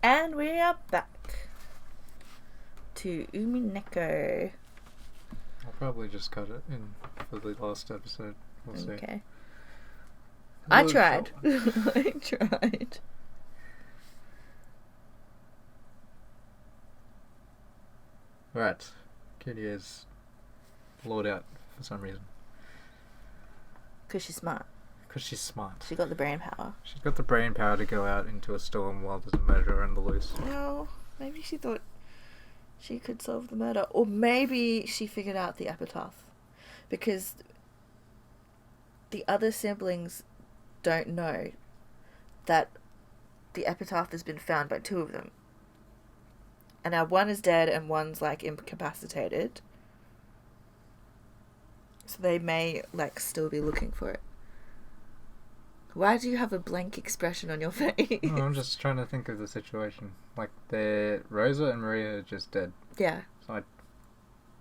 And we are back to Umineko. I'll probably just cut it in for the last episode. We'll see. Okay. I tried. I tried. Right. Kitty is lured out for some reason. Because she's smart. Because she's smart. She got the brain power. She's got the brain power to go out into a storm while there's a murderer on the loose. Well, maybe she thought she could solve the murder. Or maybe she figured out the epitaph. Because the other siblings don't know that the epitaph has been found by two of them. And now one is dead and one's, incapacitated. So they may, still be looking for it. Why do you have a blank expression on your face? No, I'm just trying to think of the situation. Rosa and Maria are just dead. Yeah. So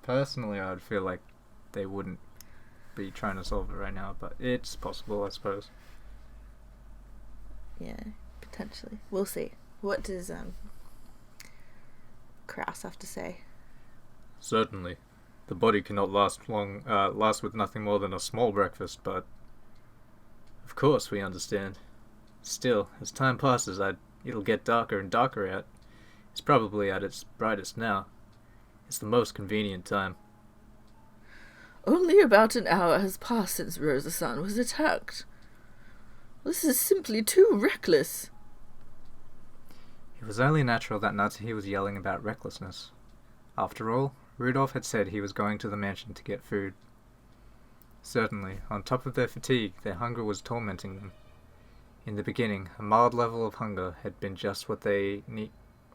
personally, I'd feel like they wouldn't be trying to solve it right now, but it's possible, I suppose. Yeah, potentially. We'll see. What does Kraus have to say? Certainly. The body cannot last with nothing more than a small breakfast, but of course we understand. Still, as time passes, it'll get darker and darker out. It's probably at its brightest now. It's the most convenient time. Only about an hour has passed since Rosa-san was attacked. This is simply too reckless. It was only natural that Natsuhi was yelling about recklessness. After all, Rudolph had said he was going to the mansion to get food. Certainly, on top of their fatigue, their hunger was tormenting them. In the beginning, a mild level of hunger had been just what they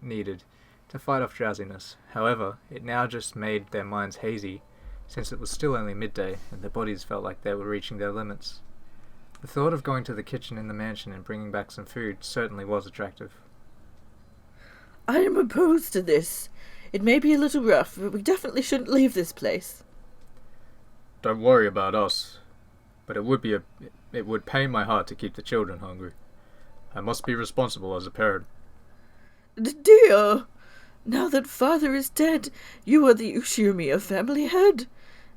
needed to fight off drowsiness. However, it now just made their minds hazy, since it was still only midday and their bodies felt like they were reaching their limits. The thought of going to the kitchen in the mansion and bringing back some food certainly was attractive. I am opposed to this. It may be a little rough, but we definitely shouldn't leave this place. Don't worry about us, but it would pain my heart to keep the children hungry. I must be responsible as a parent. Dear, now that father is dead, you are the Ushiyumiya family head.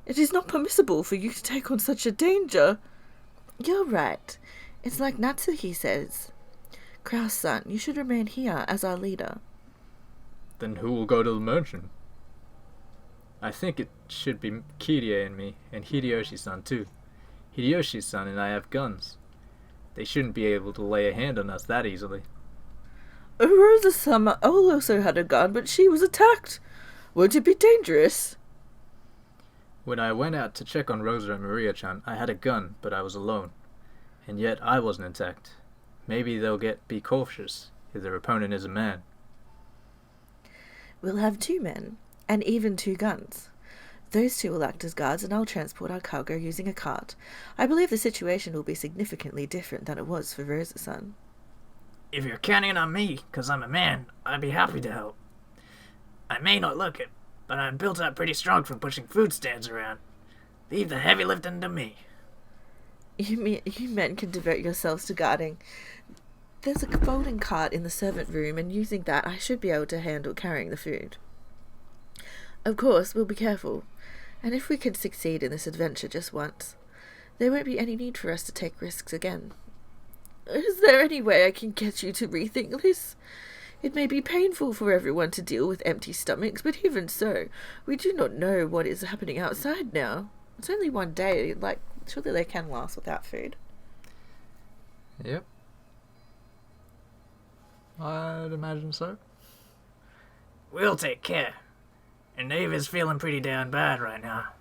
It is not permissible for you to take on such a danger. You're right. It's like Natsuhi says. Kraus-san, you should remain here as our leader. Then who will go to the mansion? I think it should be Kirie and me, and Hideyoshi-san too. Hideyoshi-san and I have guns. They shouldn't be able to lay a hand on us that easily. Rosa-sama also had a gun, but she was attacked. Won't it be dangerous? When I went out to check on Rosa and Maria-chan, I had a gun, but I was alone. And yet I wasn't attacked. Maybe they'll be cautious if their opponent is a man. We'll have 2 men, and even 2 guns. Those 2 will act as guards, and I'll transport our cargo using a cart. I believe the situation will be significantly different than it was for Rosa-san. If you're counting on me, 'cause I'm a man, I'd be happy to help. I may not look it, but I'm built up pretty strong from pushing food stands around. Leave the heavy lifting to me. You men can devote yourselves to guarding. There's a folding cart in the servant room, and using that I should be able to handle carrying the food. Of course, we'll be careful, and if we can succeed in this adventure just once, there won't be any need for us to take risks again. Is there any way I can get you to rethink this? It may be painful for everyone to deal with empty stomachs, but even so, we do not know what is happening outside now. It's only one day, surely they can last without food. Yep. I'd imagine so. We'll take care. And Ava's feeling pretty down bad right now.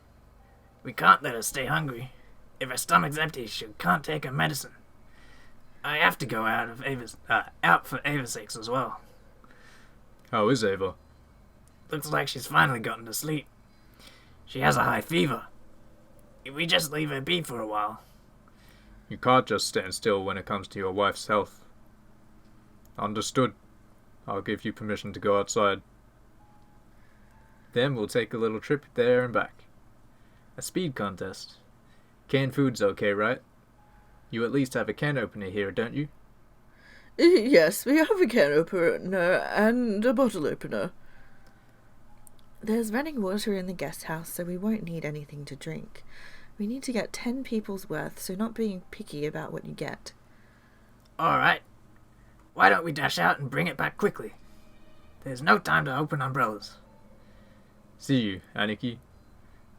We can't let her stay hungry. If her stomach's empty, she can't take her medicine. I have to go out for Ava's sakes as well. How is Ava? Looks like she's finally gotten to sleep. She has a high fever. If we just leave her be for a while. You can't just stand still when it comes to your wife's health. Understood. I'll give you permission to go outside. Then we'll take a little trip there and back. A speed contest. Canned food's okay, right? You at least have a can opener here, don't you? Yes, we have a can opener and a bottle opener. There's running water in the guest house, so we won't need anything to drink. We need to get 10 people's worth, so not being picky about what you get. Alright. Why don't we dash out and bring it back quickly? There's no time to open umbrellas. See you, Aniki.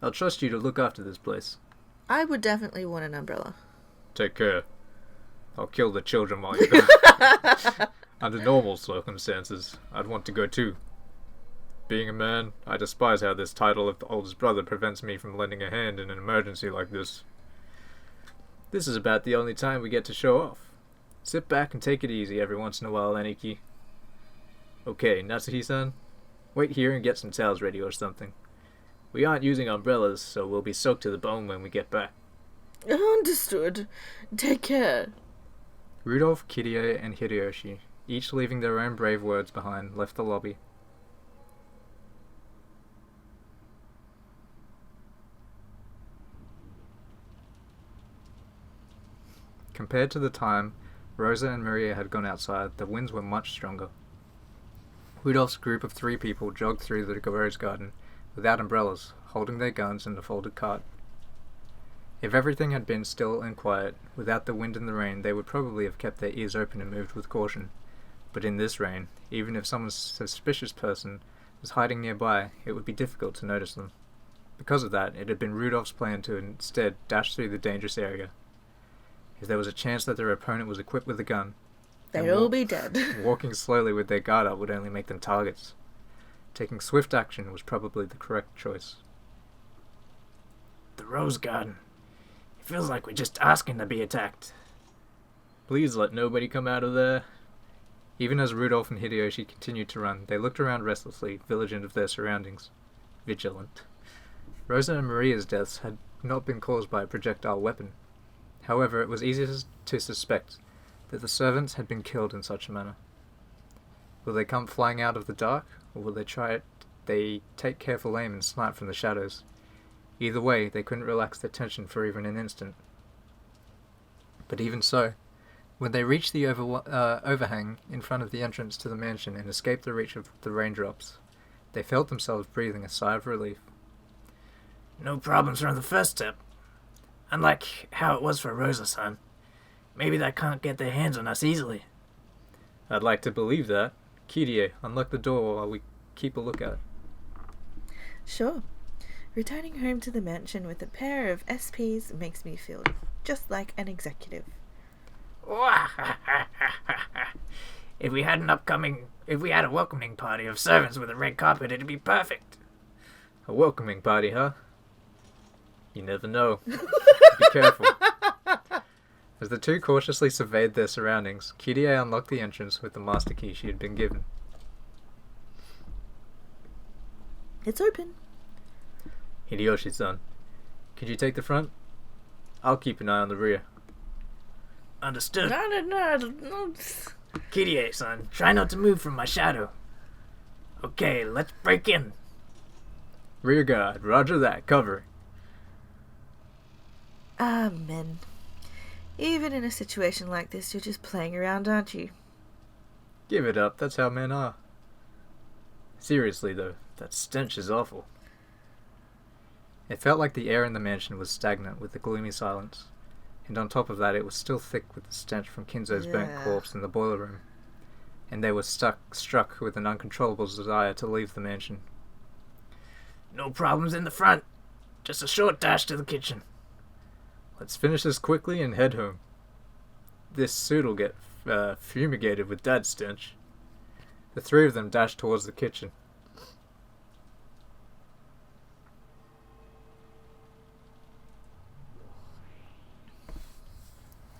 I'll trust you to look after this place. I would definitely want an umbrella. Take care. I'll kill the children while you're gone. Under normal circumstances, I'd want to go too. Being a man, I despise how this title of the oldest brother prevents me from lending a hand in an emergency like this. This is about the only time we get to show off. Sit back and take it easy every once in a while, Aniki. Okay, Natsuhi-san, wait here and get some towels ready or something. We aren't using umbrellas, so we'll be soaked to the bone when we get back. Understood. Take care. Rudolph, Kirie, and Hideyoshi, each leaving their own brave words behind, left the lobby. Compared to the time Rosa and Maria had gone outside, the winds were much stronger. Rudolph's group of 3 people jogged through the rose garden without umbrellas, holding their guns in the folded cart. If everything had been still and quiet, without the wind and the rain, they would probably have kept their ears open and moved with caution. But in this rain, even if some suspicious person was hiding nearby, it would be difficult to notice them. Because of that, it had been Rudolph's plan to instead dash through the dangerous area. If there was a chance that their opponent was equipped with a gun, They'd all be dead. walking slowly with their guard up would only make them targets. Taking swift action was probably the correct choice. The Rose Garden. It feels like we're just asking to be attacked. Please let nobody come out of there. Even as Rudolph and Hideyoshi continued to run, they looked around restlessly, vigilant of their surroundings. Rosa and Maria's deaths had not been caused by a projectile weapon. However, it was easy to suspect that the servants had been killed in such a manner. Will they come flying out of the dark, or will they take careful aim and snipe from the shadows? Either way, they couldn't relax their tension for even an instant. But even so, when they reached the overhang in front of the entrance to the mansion and escaped the reach of the raindrops, they felt themselves breathing a sigh of relief. No problems from the first step. Unlike how it was for Rosa-san. Maybe they can't get their hands on us easily. I'd like to believe that. Kirie, unlock the door while we keep a lookout. Sure. Returning home to the mansion with a pair of SPs makes me feel just like an executive. If we had a welcoming party of servants with a red carpet, it'd be perfect. A welcoming party, huh? You never know. Be careful. As the two cautiously surveyed their surroundings, Kirie unlocked the entrance with the master key she had been given. It's open. Hideyoshi-san, could you take the front? I'll keep an eye on the rear. Understood. Kirie-san, try not to move from my shadow. Okay, let's break in. Rear guard, roger that, cover. Men. Even in a situation like this, you're just playing around, aren't you? Give it up, that's how men are. Seriously though, that stench is awful. It felt like the air in the mansion was stagnant with the gloomy silence, and on top of that it was still thick with the stench from Kinzo's burnt corpse in the boiler room, and they were struck with an uncontrollable desire to leave the mansion. No problems in the front. Just a short dash to the kitchen. Let's finish this quickly and head home. This suit'll get fumigated with Dad's stench. The 3 of them dashed towards the kitchen.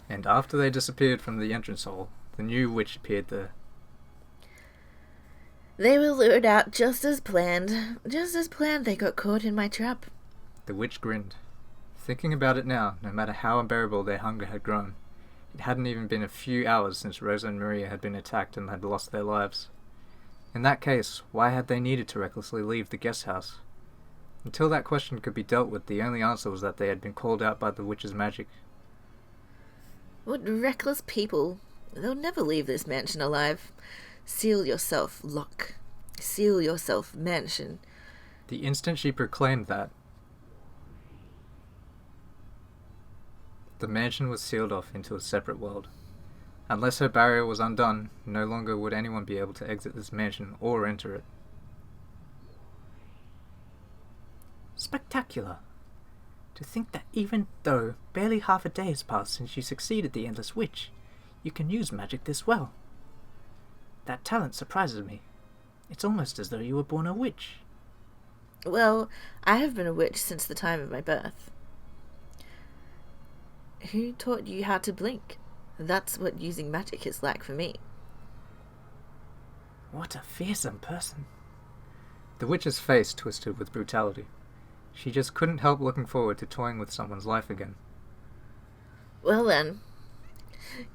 And after they disappeared from the entrance hall, the new witch appeared there. They were lured out just as planned. Just as planned, they got caught in my trap. The witch grinned. Thinking about it now, no matter how unbearable their hunger had grown, it hadn't even been a few hours since Rosa and Maria had been attacked and had lost their lives. In that case, why had they needed to recklessly leave the guest house? Until that question could be dealt with, the only answer was that they had been called out by the witch's magic. What reckless people. They'll never leave this mansion alive. Seal yourself, lock. Seal yourself, mansion. The instant she proclaimed that, the mansion was sealed off into a separate world. Unless her barrier was undone, no longer would anyone be able to exit this mansion or enter it. Spectacular. To think that even though barely half a day has passed since you succeeded the Endless Witch, you can use magic this well. That talent surprises me. It's almost as though you were born a witch. Well, I have been a witch since the time of my birth. Who taught you how to blink? That's what using magic is like for me. What a fearsome person. The witch's face twisted with brutality. She just couldn't help looking forward to toying with someone's life again. Well then.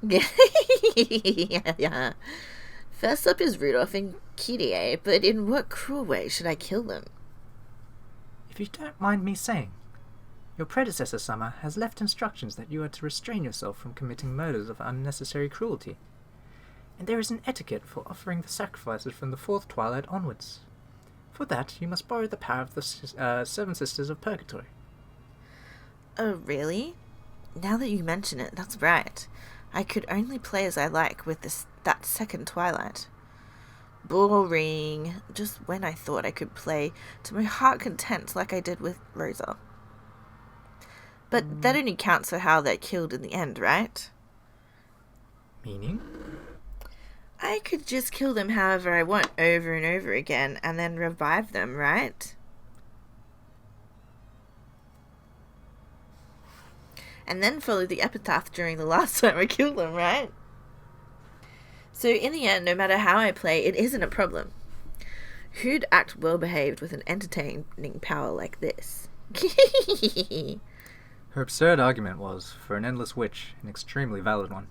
Yeah. First up is Rudolph and Kyrie, but in what cruel way should I kill them? If you don't mind me saying, your predecessor, Summer, has left instructions that you are to restrain yourself from committing murders of unnecessary cruelty. And there is an etiquette for offering the sacrifices from the fourth twilight onwards. For that, you must borrow the power of the Seven Sisters of Purgatory. Oh, really? Now that you mention it, that's right. I could only play as I like with that second twilight. Boring. Just when I thought I could play to my heart content like I did with Rosa. But that only counts for how they're killed in the end, right? Meaning? I could just kill them however I want over and over again and then revive them, right? And then follow the epitaph during the last time I kill them, right? So in the end, no matter how I play, it isn't a problem. Who'd act well behaved with an entertaining power like this? Her absurd argument was, for an endless witch, an extremely valid one.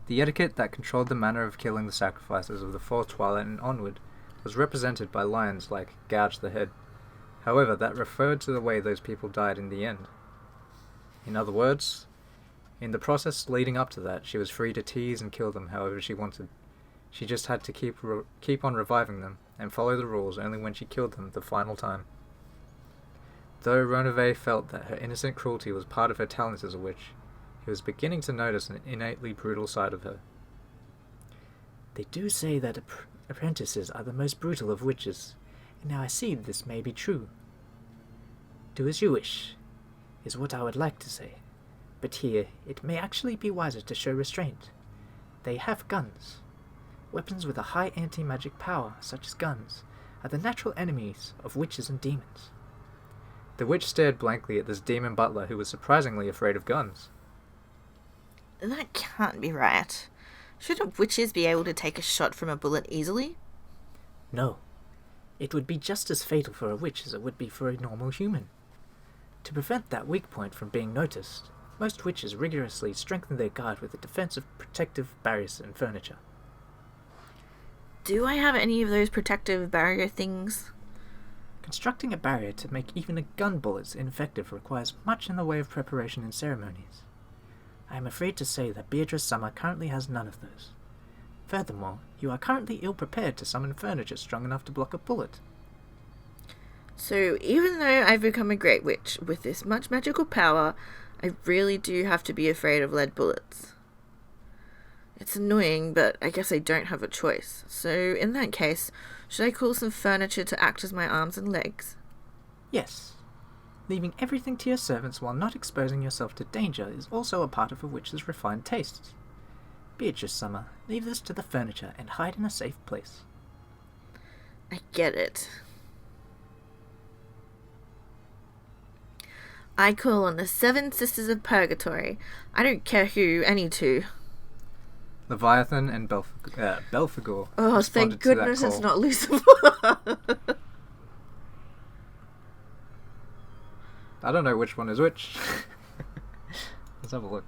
The etiquette that controlled the manner of killing the sacrifices of the fourth twilight and onward was represented by lines like gouge the head. However, that referred to the way those people died in the end. In other words, in the process leading up to that, she was free to tease and kill them however she wanted. She just had to keep on reviving them, and follow the rules only when she killed them the final time. Though Ronave felt that her innocent cruelty was part of her talent as a witch, he was beginning to notice an innately brutal side of her. They do say that apprentices are the most brutal of witches, and now I see this may be true. Do as you wish, is what I would like to say, but here it may actually be wiser to show restraint. They have guns. Weapons with a high anti-magic power, such as guns, are the natural enemies of witches and demons. The witch stared blankly at this demon butler who was surprisingly afraid of guns. That can't be right. Shouldn't witches be able to take a shot from a bullet easily? No. It would be just as fatal for a witch as it would be for a normal human. To prevent that weak point from being noticed, most witches rigorously strengthen their guard with a defense of protective barriers and furniture. Do I have any of those protective barrier things? Constructing a barrier to make even a gun bullets ineffective requires much in the way of preparation and ceremonies. I am afraid to say that Beatrice Summer currently has none of those. Furthermore, you are currently ill-prepared to summon furniture strong enough to block a bullet. So even though I've become a great witch with this much magical power, I really do have to be afraid of lead bullets. It's annoying, but I guess I don't have a choice. So in that case, should I call some furniture to act as my arms and legs? Yes. Leaving everything to your servants while not exposing yourself to danger is also a part of a witch's refined tastes. Beatrice Summer, leave this to the furniture and hide in a safe place. I get it. I call on the Seven Sisters of Purgatory. I don't care who, any two. Leviathan and Belphegor Oh, responded thank to goodness that it's call. not Lucifer. I don't know which one is which. Let's have a look.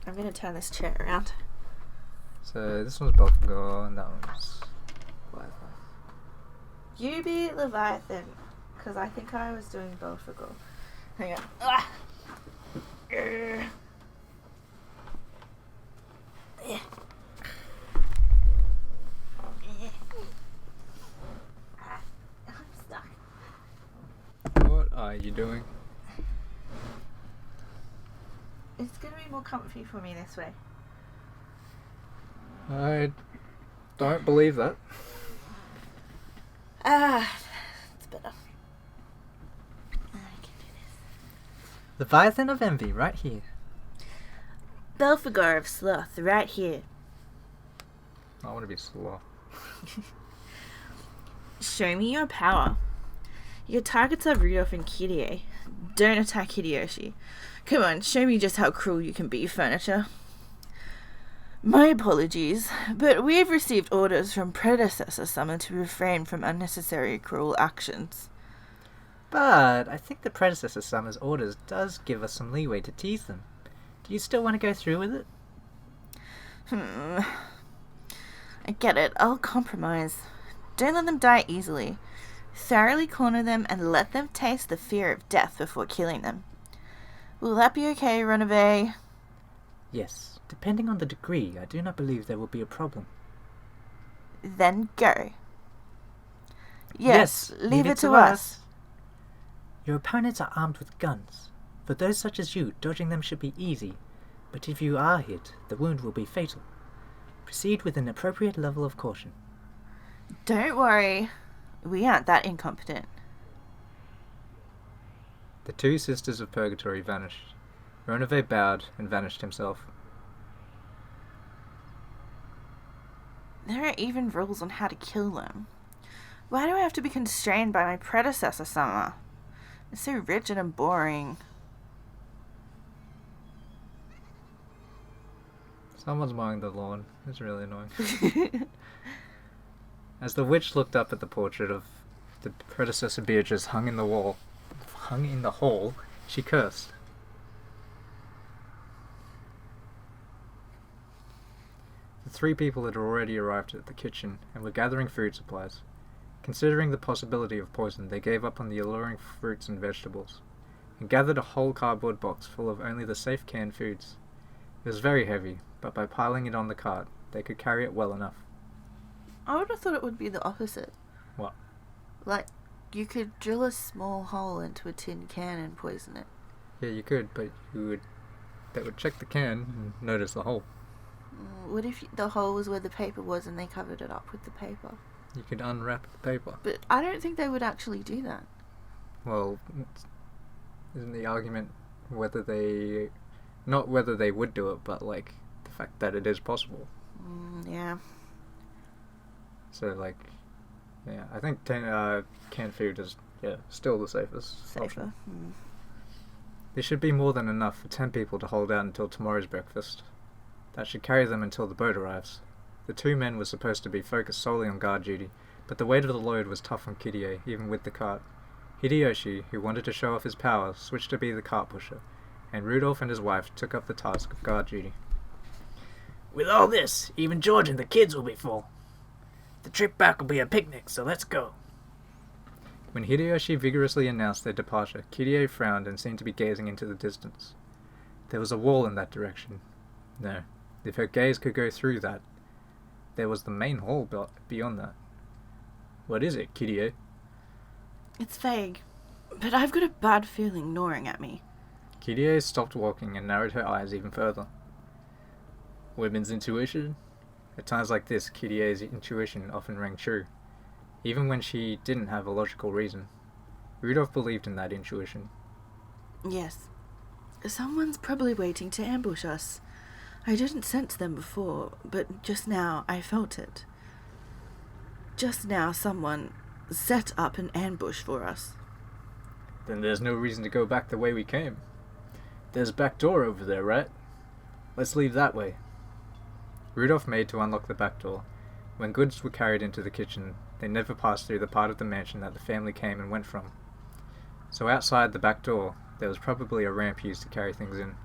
I'm going to turn this chair around. So this one's Belphegor and that one's Leviathan. You be Leviathan, because I think I was doing Belphegor. Hang on. Ah! I'm stuck. What are you doing? It's gonna be more comfy for me this way. I don't believe that. It's better. I can do this. Leviathan of Envy, right here. Belphegor of Sloth, right here. I want to be slow. Show me your power. Your targets are Rudolph and Kirie. Don't attack Hideyoshi. Come on, show me just how cruel you can be, furniture. My apologies, but we have received orders from predecessor summer to refrain from unnecessary cruel actions. But I think the predecessor summer's orders does give us some leeway to tease them. Do you still want to go through with it? I get it, I'll compromise. Don't let them die easily. Thoroughly corner them and let them taste the fear of death before killing them. Will that be okay, Runaway? Yes, depending on the degree, I do not believe there will be a problem. Then go. Yes, leave it to us. Your opponents are armed with guns. For those such as you, dodging them should be easy, but if you are hit, the wound will be fatal. Proceed with an appropriate level of caution. Don't worry, we aren't that incompetent. The two sisters of Purgatory vanished. Ronave bowed and vanished himself. There are even rules on how to kill them. Why do I have to be constrained by my predecessor summer? It's so rigid and boring. Someone's mowing the lawn. It's really annoying. As the witch looked up at the portrait of the predecessor Beatrice hung in the hall, she cursed. The three people had already arrived at the kitchen and were gathering food supplies. Considering the possibility of poison, they gave up on the alluring fruits and vegetables, and gathered a whole cardboard box full of only the safe canned foods. It was very heavy, but by piling it on the cart, they could carry it well enough. I would have thought it would be the opposite. What? Like, you could drill a small hole into a tin can and poison it. Yeah, you could, but they would check the can and notice the hole. What if the hole was where the paper was and they covered it up with the paper? You could unwrap the paper. But I don't think they would actually do that. Well, isn't the argument not whether they would do it, but like the fact that it is possible. Yeah. So like, yeah, I think canned food is still the safest option. There should be more than enough for 10 people to hold out until tomorrow's breakfast. That should carry them until the boat arrives. The two men were supposed to be focused solely on guard duty, but the weight of the load was tough on Kirie, even with the cart. Hideyoshi, who wanted to show off his power, switched to be the cart pusher, and Rudolph and his wife took up the task of guard duty. With all this, even George and the kids will be full. The trip back will be a picnic, so let's go. When Hideyoshi vigorously announced their departure, Kirie frowned and seemed to be gazing into the distance. There was a wall in that direction. No, if her gaze could go through that, there was the main hall beyond that. What is it, Kirie? It's vague, but I've got a bad feeling gnawing at me. Kirie stopped walking and narrowed her eyes even further. Women's intuition? At times like this, Kirie's intuition often rang true, even when she didn't have a logical reason. Rudolph believed in that intuition. Yes. Someone's probably waiting to ambush us. I didn't sense them before, but just now I felt it. Just now someone set up an ambush for us. Then there's no reason to go back the way we came. There's a back door over there, right? Let's leave that way. Rudolph made to unlock the back door. When goods were carried into the kitchen, they never passed through the part of the mansion that the family came and went from. So outside the back door, there was probably a ramp used to carry things in.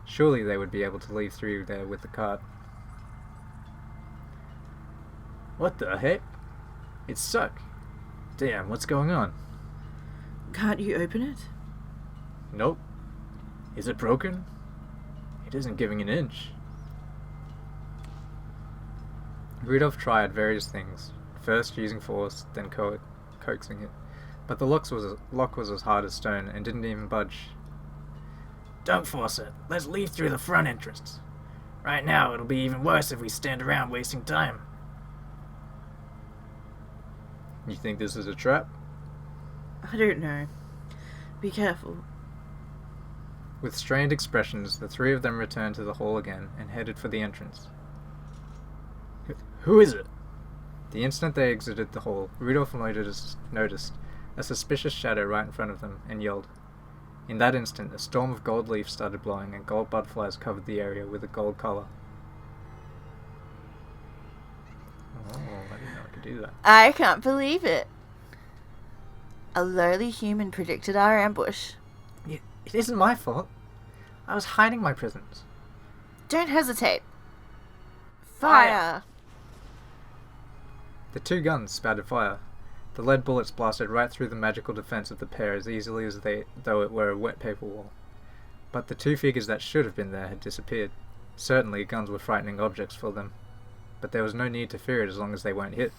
Surely they would be able to leave through there with the cart. What the heck? It's stuck. Damn, what's going on? Can't you open it? Nope. Is it broken? It isn't giving an inch. Rudolph tried various things, first using force, then coaxing it, but the lock was as hard as stone and didn't even budge. Don't force it. Let's leave through the front entrance. Right now, it'll be even worse if we stand around wasting time. You think this is a trap? I don't know. Be careful. With strained expressions, the three of them returned to the hall again and headed for the entrance. Who is it? The instant they exited the hall, Rudolph noticed a suspicious shadow right in front of them and yelled. In that instant, a storm of gold leaves started blowing and gold butterflies covered the area with a gold color. Oh, I didn't know I could do that. I can't believe it. A lowly human predicted our ambush. It isn't my fault. I was hiding my presence. Don't hesitate. Fire! The two guns spouted fire. The lead bullets blasted right through the magical defense of the pair as easily as though it were a wet paper wall. But the two figures that should have been there had disappeared. Certainly guns were frightening objects for them, but there was no need to fear it as long as they weren't hit.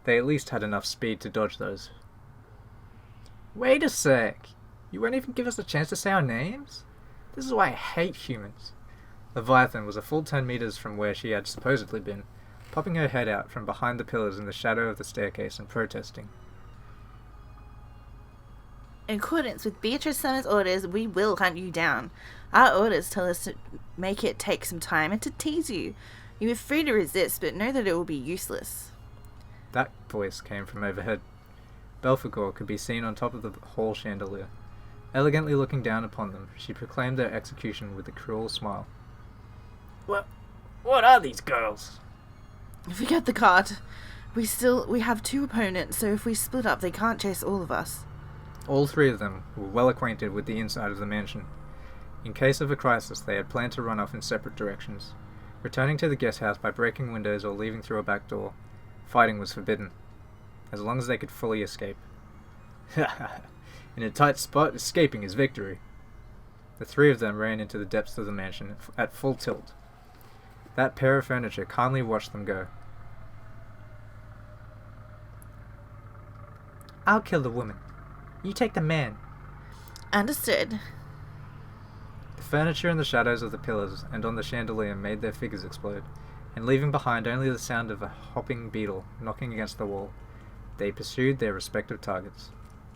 They at least had enough speed to dodge those. Wait a sec! You won't even give us a chance to say our names? This is why I hate humans. Leviathan was a full 10 meters from where she had supposedly been, popping her head out from behind the pillars in the shadow of the staircase and protesting. In accordance with Beatrice Summer's orders, we will hunt you down. Our orders tell us to make it take some time and to tease you. You are free to resist, but know that it will be useless. That voice came from overhead. Belphegor could be seen on top of the hall chandelier. Elegantly looking down upon them, she proclaimed their execution with a cruel smile. What are these girls? Forget the cart. We have two opponents, so if we split up, they can't chase all of us. All three of them were well acquainted with the inside of the mansion. In case of a crisis, they had planned to run off in separate directions. Returning to the guest house by breaking windows or leaving through a back door, fighting was forbidden, as long as they could fully escape. In a tight spot, escaping is victory. The three of them ran into the depths of the mansion at full tilt. That pair of furniture calmly watched them go. I'll kill the woman. You take the man. Understood. The furniture in the shadows of the pillars and on the chandelier made their figures explode, and leaving behind only the sound of a hopping beetle knocking against the wall, they pursued their respective targets.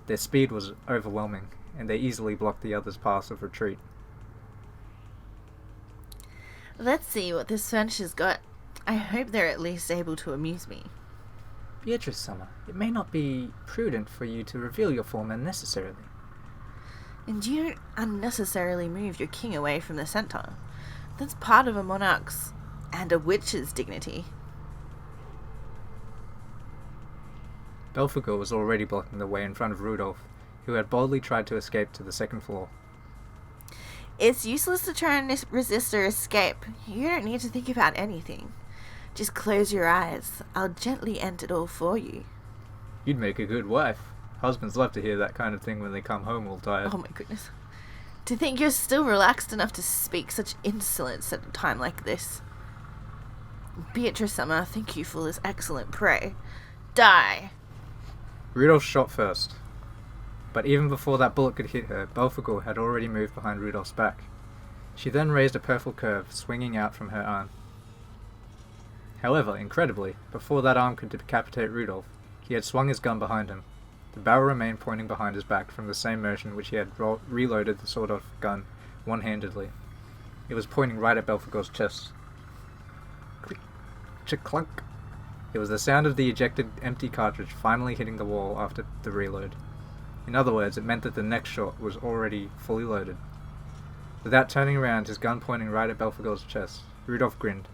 Their speed was overwhelming, and they easily blocked the others' paths of retreat. Let's see what this furniture's got. I hope they're at least able to amuse me. Beatrice Summer, it may not be prudent for you to reveal your form unnecessarily. And you don't unnecessarily move your king away from the center. That's part of a monarch's and a witch's dignity. Belphegor was already blocking the way in front of Rudolph, who had boldly tried to escape to the second floor. It's useless to try and resist or escape. You don't need to think about anything. Just close your eyes. I'll gently end it all for you. You'd make a good wife. Husbands love to hear that kind of thing when they come home all tired. Oh my goodness. To think you're still relaxed enough to speak such insolence at a time like this. Beatrice Summer, thank you for this excellent prey. Die! Rudolph shot first. But even before that bullet could hit her, Belphegor had already moved behind Rudolph's back. She then raised a purple curve, swinging out from her arm. However, incredibly, before that arm could decapitate Rudolph, he had swung his gun behind him. The barrel remained pointing behind his back from the same motion which he had reloaded the sawed-off gun one-handedly. It was pointing right at Belphegor's chest. Click, clunk. It was the sound of the ejected empty cartridge finally hitting the wall after the reload. In other words, it meant that the next shot was already fully loaded. Without turning around, his gun pointing right at Belphegor's chest, Rudolph grinned.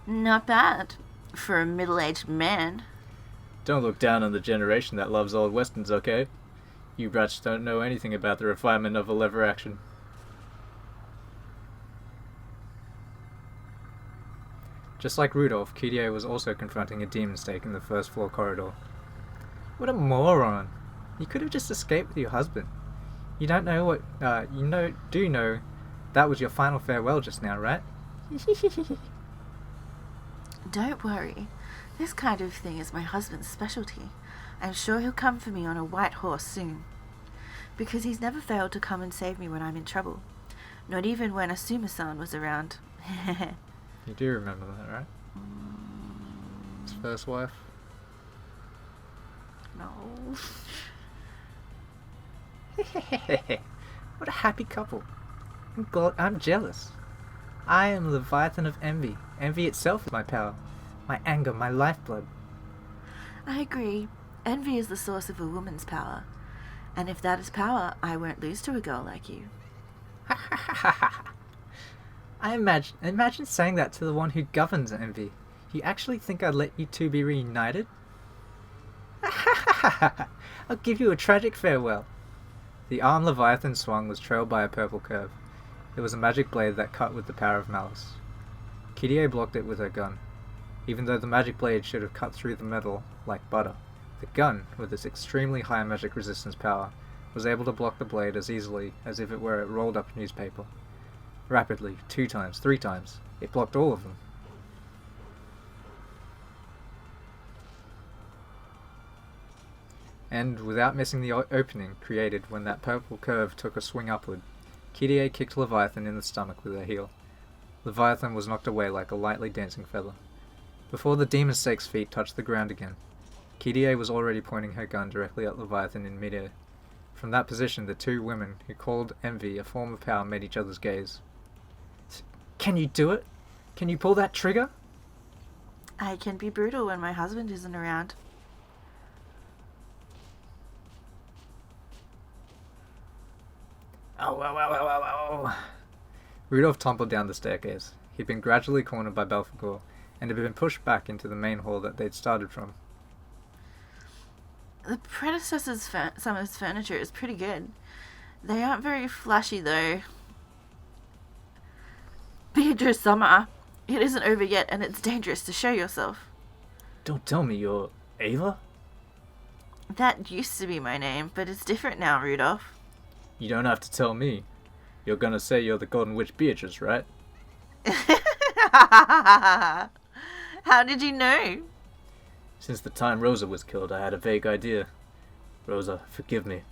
Not bad. For a middle-aged man. Don't look down on the generation that loves old westerns, okay? You brats don't know anything about the refinement of a lever action. Just like Rudolph, Kyrie was also confronting a demon stake in the first floor corridor. What a moron! You could have just escaped with your husband. You don't know what, do know That was your final farewell just now, right? Don't worry. This kind of thing is my husband's specialty. I'm sure he'll come for me on a white horse soon. Because he's never failed to come and save me when I'm in trouble. Not even when Asuma-san was around. You do remember that, right? His first wife? No. What a happy couple. I'm jealous. I am Leviathan of Envy. Envy itself is my power. My anger, my lifeblood. I agree. Envy is the source of a woman's power. And if that is power, I won't lose to a girl like you. I imagine saying that to the one who governs envy. You actually think I'd let you two be reunited? I'll give you a tragic farewell. The arm Leviathan swung was trailed by a purple curve. It was a magic blade that cut with the power of malice. Kirie blocked it with her gun. Even though the magic blade should have cut through the metal like butter, the gun, with its extremely high magic resistance power, was able to block the blade as easily as if it were a rolled up newspaper. Rapidly, 2 times, 3 times, it blocked all of them. And, without missing the opening created when that purple curve took a swing upward, Kirie kicked Leviathan in the stomach with her heel. Leviathan was knocked away like a lightly dancing feather. Before the demon snake's feet touched the ground again, Kirie was already pointing her gun directly at Leviathan in midair. From that position, the two women, who called envy a form of power, met each other's gaze. Can you do it? Can you pull that trigger? I can be brutal when my husband isn't around. Oh. Rudolph tumbled down the staircase. He'd been gradually cornered by Belphegor, and had been pushed back into the main hall that they'd started from. The predecessor's summer's furniture is pretty good. They aren't very flashy, though. Beatrice Summer, it isn't over yet, and it's dangerous to show yourself. Don't tell me you're Ava? That used to be my name, but it's different now, Rudolph. You don't have to tell me. You're gonna say you're the Golden Witch Beatrice, right? How did you know? Since the time Rosa was killed, I had a vague idea. Rosa, forgive me.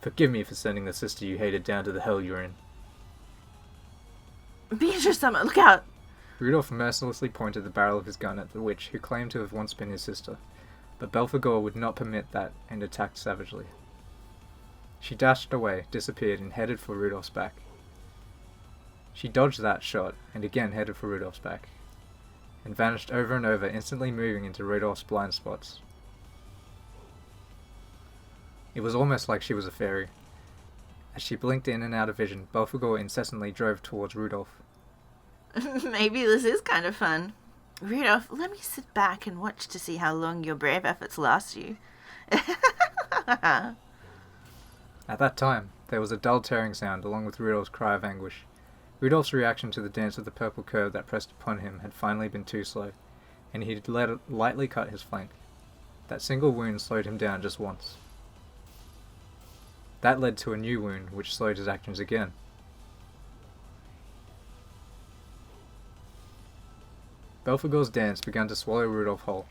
Forgive me for sending the sister you hated down to the hell you're in. Beatrice Summer, look out! Rudolph mercilessly pointed the barrel of his gun at the witch who claimed to have once been his sister, but Belphegor would not permit that and attacked savagely. She dashed away, disappeared, and headed for Rudolph's back. She dodged that shot, and again headed for Rudolph's back, and vanished over and over, instantly moving into Rudolph's blind spots. It was almost like she was a fairy. As she blinked in and out of vision, Belphegor incessantly drove towards Rudolph. Maybe this is kind of fun. Rudolph, let me sit back and watch to see how long your brave efforts last you. At that time, there was a dull tearing sound along with Rudolph's cry of anguish. Rudolph's reaction to the dance of the purple curve that pressed upon him had finally been too slow, and he'd let it lightly cut his flank. That single wound slowed him down just once. That led to a new wound, which slowed his actions again. Belphegor's dance began to swallow Rudolph whole.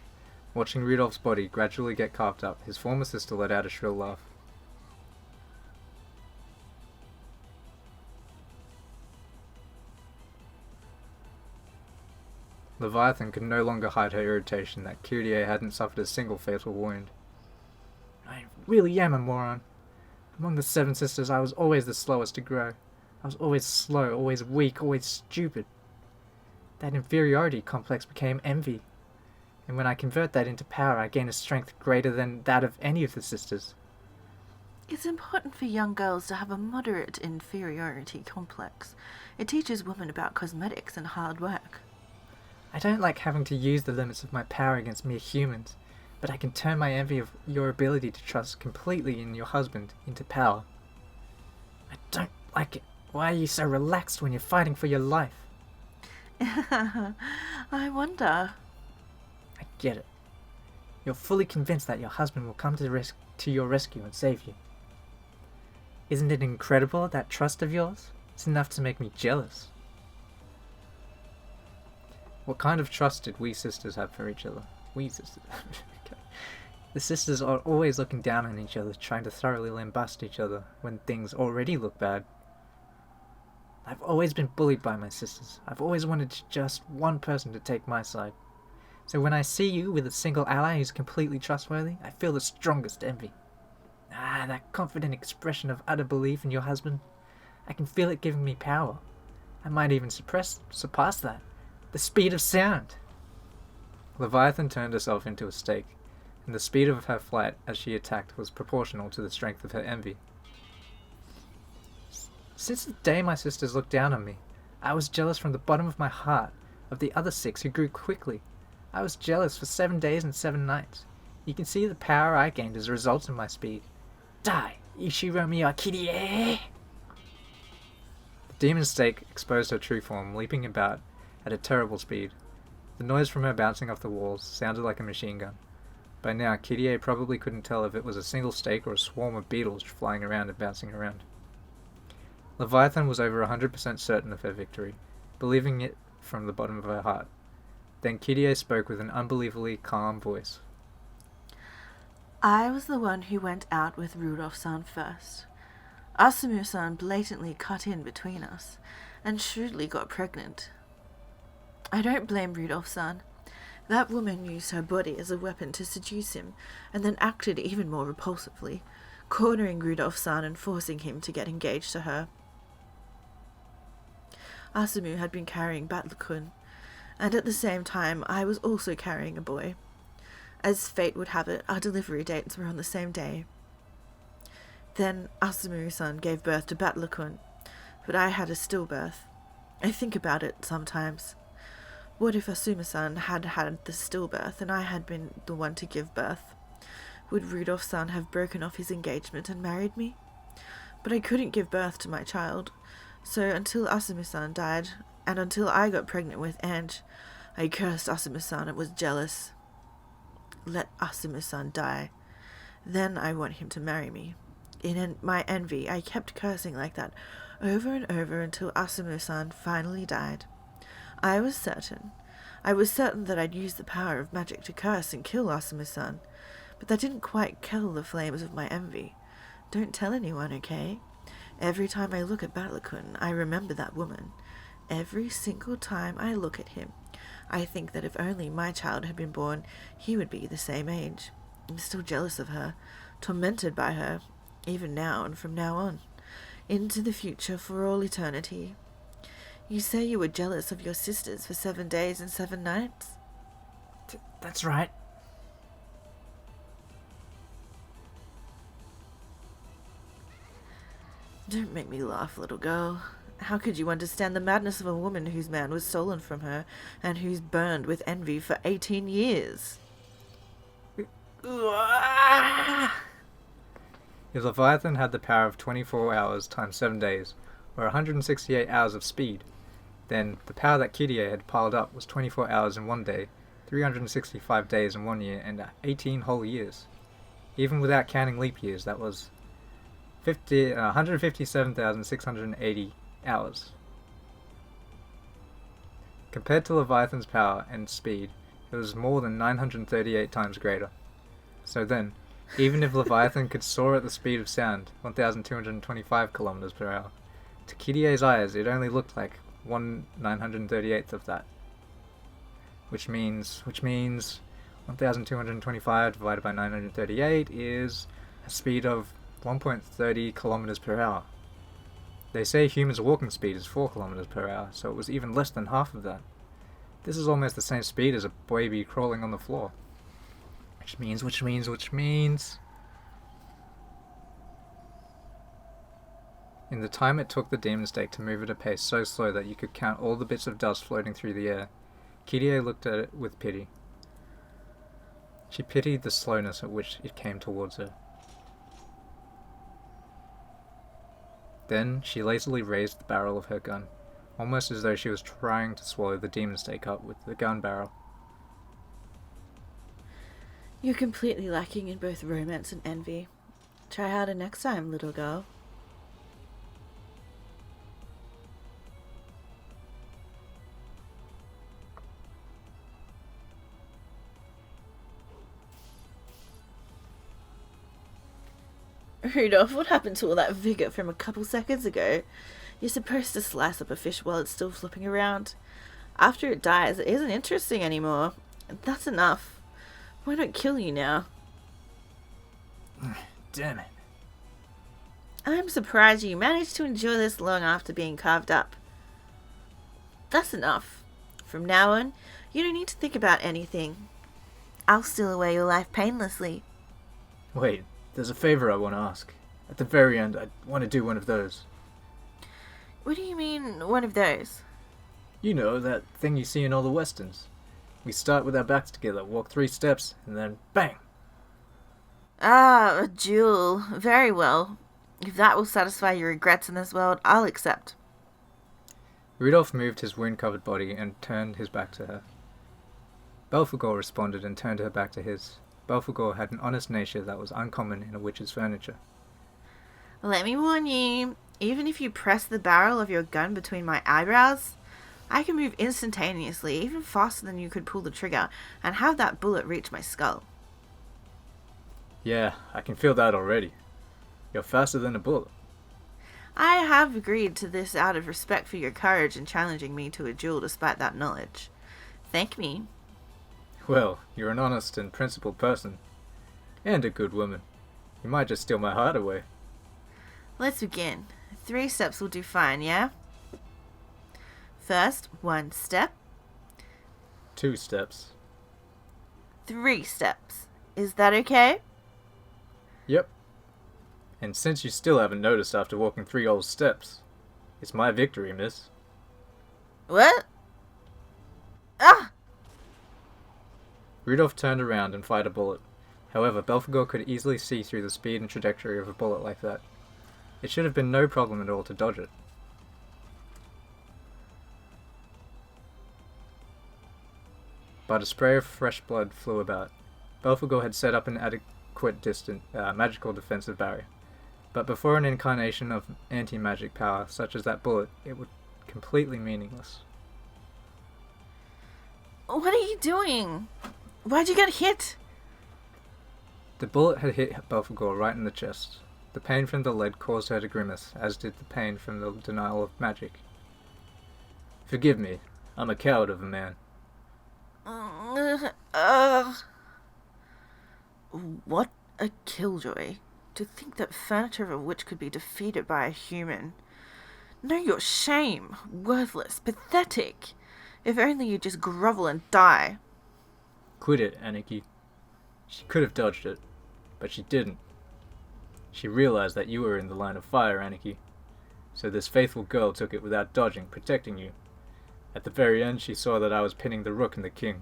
Watching Rudolph's body gradually get carved up, his former sister let out a shrill laugh. Leviathan could no longer hide her irritation that Kirie hadn't suffered a single fatal wound. I really am a moron. Among the 7 sisters, I was always the slowest to grow. I was always slow, always weak, always stupid. That inferiority complex became envy. And when I convert that into power, I gain a strength greater than that of any of the sisters. It's important for young girls to have a moderate inferiority complex. It teaches women about cosmetics and hard work. I don't like having to use the limits of my power against mere humans, but I can turn my envy of your ability to trust completely in your husband into power. I don't like it. Why are you so relaxed when you're fighting for your life? I wonder. I get it. You're fully convinced that your husband will come to your rescue and save you. Isn't it incredible, that trust of yours? It's enough to make me jealous. What kind of trust did we sisters have for each other? We sisters. Okay. The sisters are always looking down on each other, trying to thoroughly lambast each other when things already look bad. I've always been bullied by my sisters. I've always wanted just one person to take my side. So when I see you with a single ally who's completely trustworthy, I feel the strongest envy. That confident expression of utter belief in your husband. I can feel it giving me power. I might even surpass that. The speed of sound. Leviathan turned herself into a stake, and the speed of her flight as she attacked was proportional to the strength of her envy. Since the day my sisters looked down on me, I was jealous from the bottom of my heart of the other 6 who grew quickly. I was jealous for 7 days and 7 nights. You can see the power I gained as a result of my speed. Die, Ishiromi Akirie! The demon stake exposed her true form, leaping about at a terrible speed. The noise from her bouncing off the walls sounded like a machine gun. By now, Kirie probably couldn't tell if it was a single stake or a swarm of beetles flying around and bouncing around. Leviathan was over 100% certain of her victory, believing it from the bottom of her heart. Then Kirie spoke with an unbelievably calm voice. I was the one who went out with Rudolph-san first. Asumu-san blatantly cut in between us, and shrewdly got pregnant. I don't blame Rudolph-san. That woman used her body as a weapon to seduce him, and then acted even more repulsively, cornering Rudolph-san and forcing him to get engaged to her. Asumu had been carrying Batlakun, and at the same time I was also carrying a boy. As fate would have it, our delivery dates were on the same day. Then Asumu-san gave birth to Batlakun, but I had a stillbirth. I think about it sometimes. What if Asuma-san had had the stillbirth and I had been the one to give birth? Would Rudolph-san have broken off his engagement and married me? But I couldn't give birth to my child, so until Asuma-san died, and until I got pregnant with Ange, I cursed Asuma-san and was jealous. Let Asuma-san die. Then I want him to marry me. In my envy, I kept cursing like that over and over until Asuma-san finally died. I was certain that I'd use the power of magic to curse and kill Asuma-san, but that didn't quite kill the flames of my envy. Don't tell anyone, okay? Every time I look at Batlakun, I remember that woman. Every single time I look at him, I think that if only my child had been born, he would be the same age. I'm still jealous of her, tormented by her, even now and from now on, into the future for all eternity. You say you were jealous of your sisters for 7 days and 7 nights? That's right. Don't make me laugh, little girl. How could you understand the madness of a woman whose man was stolen from her, and who's burned with envy for 18 years? If Leviathan had the power of 24 hours times 7 days, or 168 hours of speed, then the power that Kirie had piled up was 24 hours in 1 day, 365 days in 1 year, and 18 whole years. Even without counting leap years, that was 157,680 hours. Compared to Leviathan's power and speed, it was more than 938 times greater. So then, even if Leviathan could soar at the speed of sound, 1,225 kilometers per hour, to Kirie's eyes it only looked like 1/938th of that. Which means 1,225 divided by 938 is a speed of 1.30 kilometers per hour. They say humans' walking speed is 4 kilometers per hour, so it was even less than half of that. This is almost the same speed as a baby crawling on the floor. Which means... In the time it took the demon stake to move at a pace so slow that you could count all the bits of dust floating through the air, Kirie looked at it with pity. She pitied the slowness at which it came towards her. Then she lazily raised the barrel of her gun, almost as though she was trying to swallow the demon stake up with the gun barrel. You're completely lacking in both romance and envy. Try harder next time, little girl. Rudolph, what happened to all that vigour from a couple seconds ago? You're supposed to slice up a fish while it's still flipping around. After it dies, it isn't interesting anymore. That's enough. Why not kill you now? Damn it. I'm surprised you managed to endure this long after being carved up. That's enough. From now on, you don't need to think about anything. I'll steal away your life painlessly. Wait, there's a favor I want to ask. At the very end, I want to do one of those. What do you mean, one of those? You know, that thing you see in all the westerns. We start with our backs together, walk 3 steps, and then bang! Ah, a duel. Very well. If that will satisfy your regrets in this world, I'll accept. Rudolph moved his wound-covered body and turned his back to her. Belphegor responded and turned her back to his. Belphegor had an honest nature that was uncommon in a witch's furniture. Let me warn you, even if you press the barrel of your gun between my eyebrows, I can move instantaneously, even faster than you could pull the trigger, and have that bullet reach my skull. Yeah, I can feel that already. You're faster than a bullet. I have agreed to this out of respect for your courage in challenging me to a duel despite that knowledge. Thank me. Well, you're an honest and principled person. And a good woman. You might just steal my heart away. Let's begin. 3 steps will do fine, yeah? First, 1 step. 2 steps. 3 steps. Is that okay? Yep. And since you still haven't noticed after walking 3 whole steps, it's my victory, miss. What? Ah! Rudolph turned around and fired a bullet. However, Belphegor could easily see through the speed and trajectory of a bullet like that. It should have been no problem at all to dodge it. But a spray of fresh blood flew about. Belphegor had set up an adequate magical defensive barrier. But before an incarnation of anti-magic power, such as that bullet, it was completely meaningless. What are you doing? Why'd you get hit? The bullet had hit Belphegor right in the chest. The pain from the lead caused her to grimace, as did the pain from the denial of magic. Forgive me, I'm a coward of a man. What a killjoy. To think that furniture of a witch could be defeated by a human. Know your shame. Worthless. Pathetic. If only you'd just grovel and die. Quit it, Anarchy. She could have dodged it, but she didn't. She realized that you were in the line of fire, Anarchy. So this faithful girl took it without dodging, protecting you. At the very end, she saw that I was pinning the rook and the king.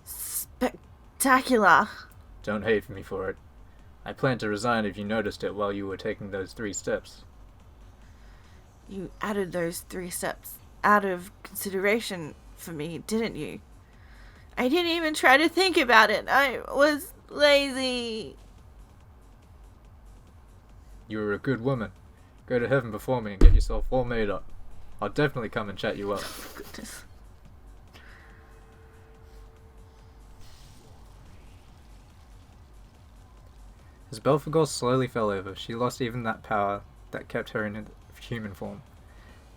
Spectacular. Don't hate me for it. I planned to resign if you noticed it while you were taking those 3 steps. You added those 3 steps out of consideration for me, didn't you? I didn't even try to think about it. I was lazy. You were a good woman. Go to heaven before me and get yourself all made up. I'll definitely come and chat you up. Goodness. As Belphegor slowly fell over, she lost even that power that kept her in human form,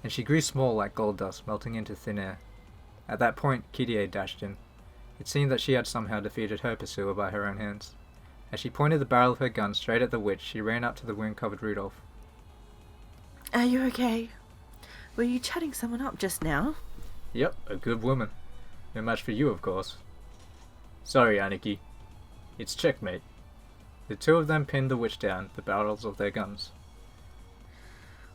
and she grew small like gold dust melting into thin air. At that point, Kyrie dashed in. It seemed that she had somehow defeated her pursuer by her own hands. As she pointed the barrel of her gun straight at the witch, she ran up to the wound-covered Rudolph. Are you okay? Were you chatting someone up just now? Yep, a good woman. No match for you, of course. Sorry, Anarchy. It's checkmate. The 2 of them pinned the witch down, the barrels of their guns.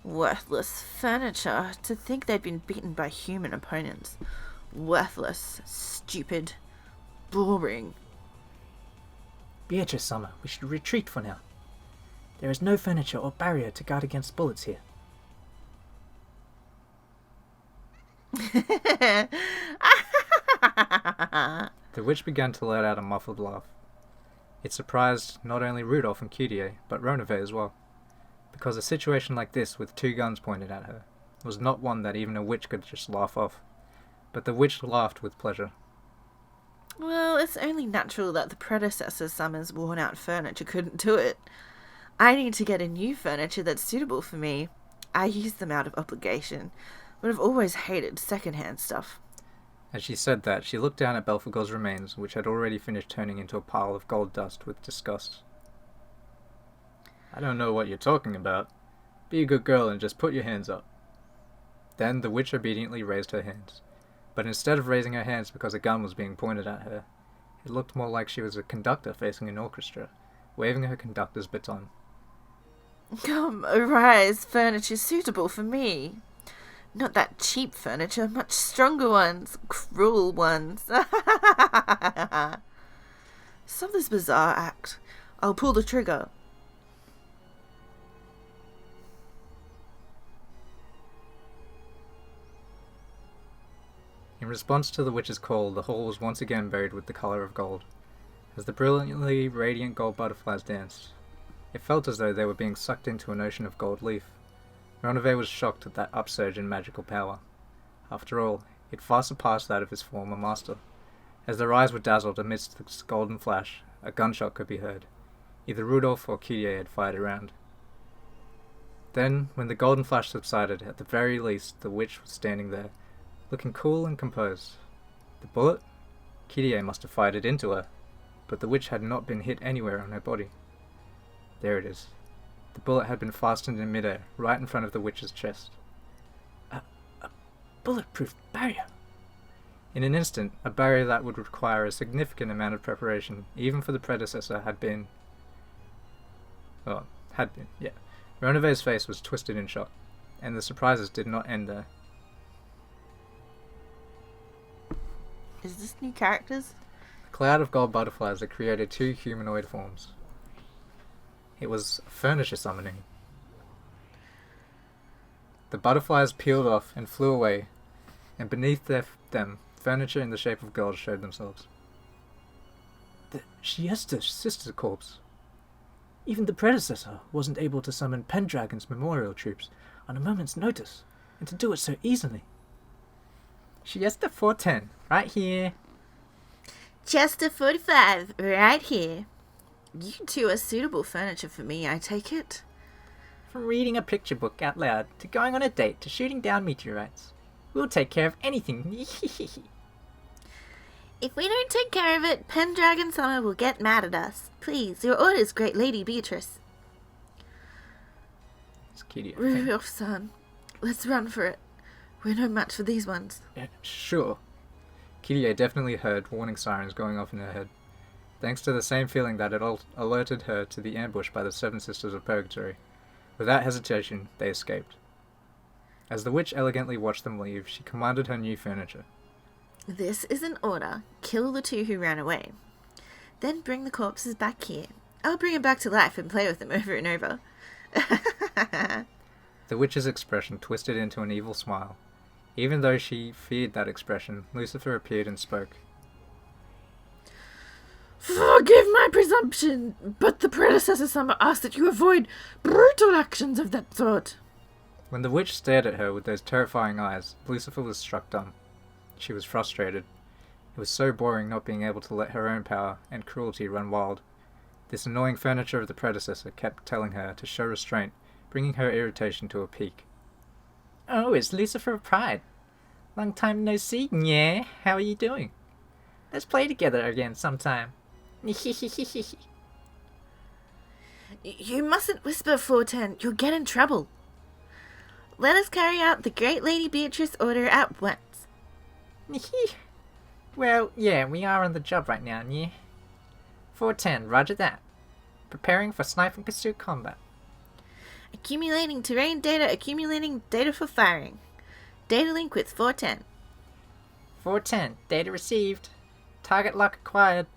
Worthless furniture. To think they'd been beaten by human opponents. Worthless. Stupid. Boring. Beatrice Summer, we should retreat for now. There is no furniture or barrier to guard against bullets here. The witch began to let out a muffled laugh. It surprised not only Rudolph and Kyrie, but Ronove as well, because a situation like this with 2 guns pointed at her was not one that even a witch could just laugh off, but the witch laughed with pleasure. Well, it's only natural that the predecessor summer's worn-out furniture couldn't do it. I need to get a new furniture that's suitable for me. I use them out of obligation, but I've always hated second-hand stuff. As she said that, she looked down at Belphegor's remains, which had already finished turning into a pile of gold dust, with disgust. I don't know what you're talking about. Be a good girl and just put your hands up. Then the witch obediently raised her hands. But instead of raising her hands because a gun was being pointed at her, it looked more like she was a conductor facing an orchestra, waving her conductor's baton. Come, arise, furniture suitable for me. Not that cheap furniture, much stronger ones, cruel ones. Stop this bizarre act. I'll pull the trigger. In response to the witch's call, the hall was once again buried with the colour of gold. As the brilliantly radiant gold butterflies danced, it felt as though they were being sucked into an ocean of gold leaf. Renove was shocked at that upsurge in magical power. After all, it far surpassed that of his former master. As their eyes were dazzled amidst this golden flash, a gunshot could be heard. Either Rudolph or Kyrie had fired a round. Then, when the golden flash subsided, at the very least the witch was standing there, looking cool and composed. The bullet? Kyrie must have fired it into her, but the witch had not been hit anywhere on her body. There it is. The bullet had been fastened in midair, right in front of the witch's chest. A bulletproof barrier! In an instant, a barrier that would require a significant amount of preparation, even for the predecessor, had been. Renove's face was twisted in shock, and the surprises did not end there. Is this new characters? A cloud of gold butterflies that created two humanoid forms. It was furniture summoning. The butterflies peeled off and flew away, and beneath them, furniture in the shape of gold showed themselves. The Siesta sister corpse. Even the predecessor wasn't able to summon Pendragon's memorial troops on a moment's notice, and to do it so easily. Siesta 410, right here. Chester 45, right here. You two are suitable furniture for me, I take it. From reading a picture book out loud, to going on a date, to shooting down meteorites. We'll take care of anything. If we don't take care of it, Pendragon Summer will get mad at us. Please, your orders, great Lady Beatrice. It's Kyrie. Rudolph-san, let's run for it. We're no match for these ones. Sure. Kyrie definitely heard warning sirens going off in her head, thanks to the same feeling that had alerted her to the ambush by the Seven Sisters of Purgatory. Without hesitation, they escaped. As the witch elegantly watched them leave, she commanded her new furniture. This is an order. Kill the two who ran away. Then bring the corpses back here. I'll bring them back to life and play with them over and over. The witch's expression twisted into an evil smile. Even though she feared that expression, Lucifer appeared and spoke. Forgive my presumption, but the predecessor summer asked that you avoid brutal actions of that sort. When the witch stared at her with those terrifying eyes, Lucifer was struck dumb. She was frustrated. It was so boring not being able to let her own power and cruelty run wild. This annoying furniture of the predecessor kept telling her to show restraint, bringing her irritation to a peak. Oh, it's Lucifer of Pride. Long time no see, yeah? How are you doing? Let's play together again sometime. You mustn't whisper, 410. You'll get in trouble. Let us carry out the great Lady Beatrice order at once. Well, yeah, we are on the job right now, yeah? 410, roger that. Preparing for snipe and pursuit combat. Accumulating terrain data, accumulating data for firing. Data link with 410. 410, data received. Target lock acquired.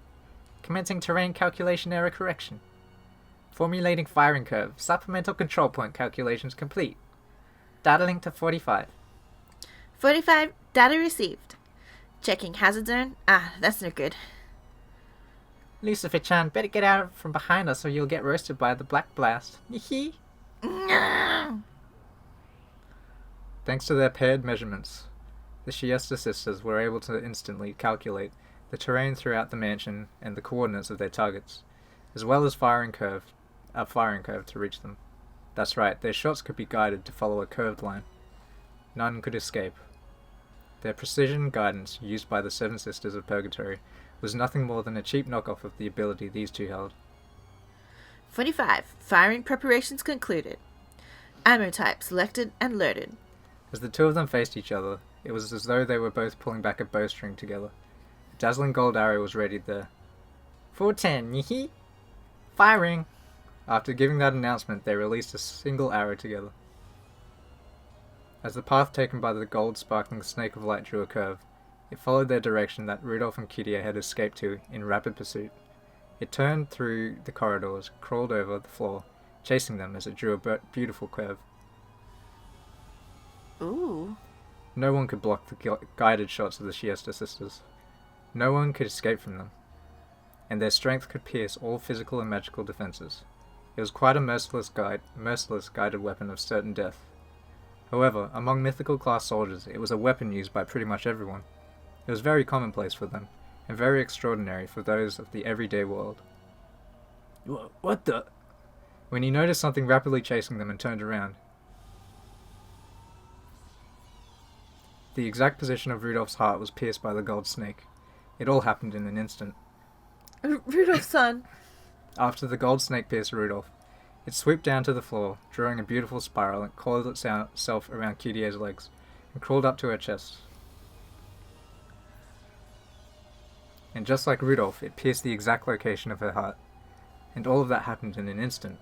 Commencing terrain calculation error correction. Formulating firing curve. Supplemental control point calculations complete. Data link to 45. 45, data received. Checking hazard zone. Ah, that's no good. Lucifer-chan, better get out from behind us or you'll get roasted by the black blast. Thanks to their paired measurements, the Siesta sisters were able to instantly calculate the terrain throughout the mansion, and the coordinates of their targets, as well as a firing curve to reach them. That's right, their shots could be guided to follow a curved line. None could escape. Their precision guidance, used by the Seven Sisters of Purgatory, was nothing more than a cheap knockoff of the ability these two held. 45. Firing preparations concluded. Ammo type selected and loaded. As the two of them faced each other, it was as though they were both pulling back a bowstring together. A dazzling gold arrow was ready there. 410, yee-hee! Firing! After giving that announcement, they released a single arrow together. As the path taken by the gold-sparkling snake of light drew a curve, it followed their direction that Rudolph and Kiria had escaped to in rapid pursuit. It turned through the corridors, crawled over the floor, chasing them as it drew a beautiful curve. Ooh. No one could block the guided shots of the Siesta sisters. No one could escape from them, and their strength could pierce all physical and magical defenses. It was quite a merciless guided weapon of certain death. However, among mythical class soldiers, it was a weapon used by pretty much everyone. It was very commonplace for them, and very extraordinary for those of the everyday world. What the? When he noticed something rapidly chasing them and turned around, the exact position of Rudolph's heart was pierced by the gold snake. It all happened in an instant. Rudolph's son. After the gold snake pierced Rudolph, it swooped down to the floor, drawing a beautiful spiral, and coiled itself around Kiria's legs, and crawled up to her chest. And just like Rudolph, it pierced the exact location of her heart. And all of that happened in an instant.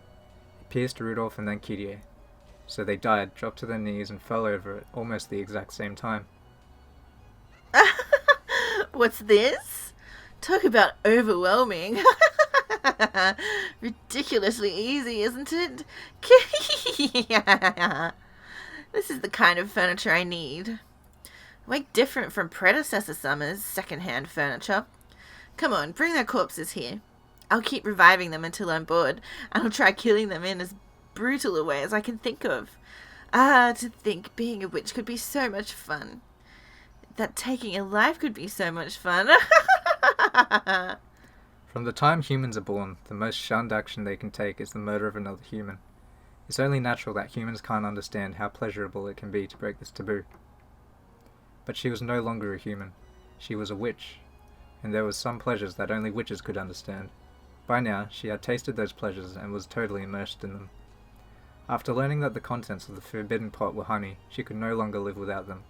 It pierced Rudolph and then Kiria. So they died, dropped to their knees, and fell over at almost the exact same time. What's this? Talk about overwhelming. Ridiculously easy, isn't it? This is the kind of furniture I need. Way different from predecessor Summer's second-hand furniture. Come on, bring their corpses here. I'll keep reviving them until I'm bored, and I'll try killing them in as brutal a way as I can think of. Ah, to think being a witch could be so much fun. That taking a life could be so much fun. From the time humans are born, the most shunned action they can take is the murder of another human. It's only natural that humans can't understand how pleasurable it can be to break this taboo. But she was no longer a human. She was a witch, and there was some pleasures that only witches could understand. By now, she had tasted those pleasures and was totally immersed in them. After learning that the contents of the forbidden pot were honey, she could no longer live without them.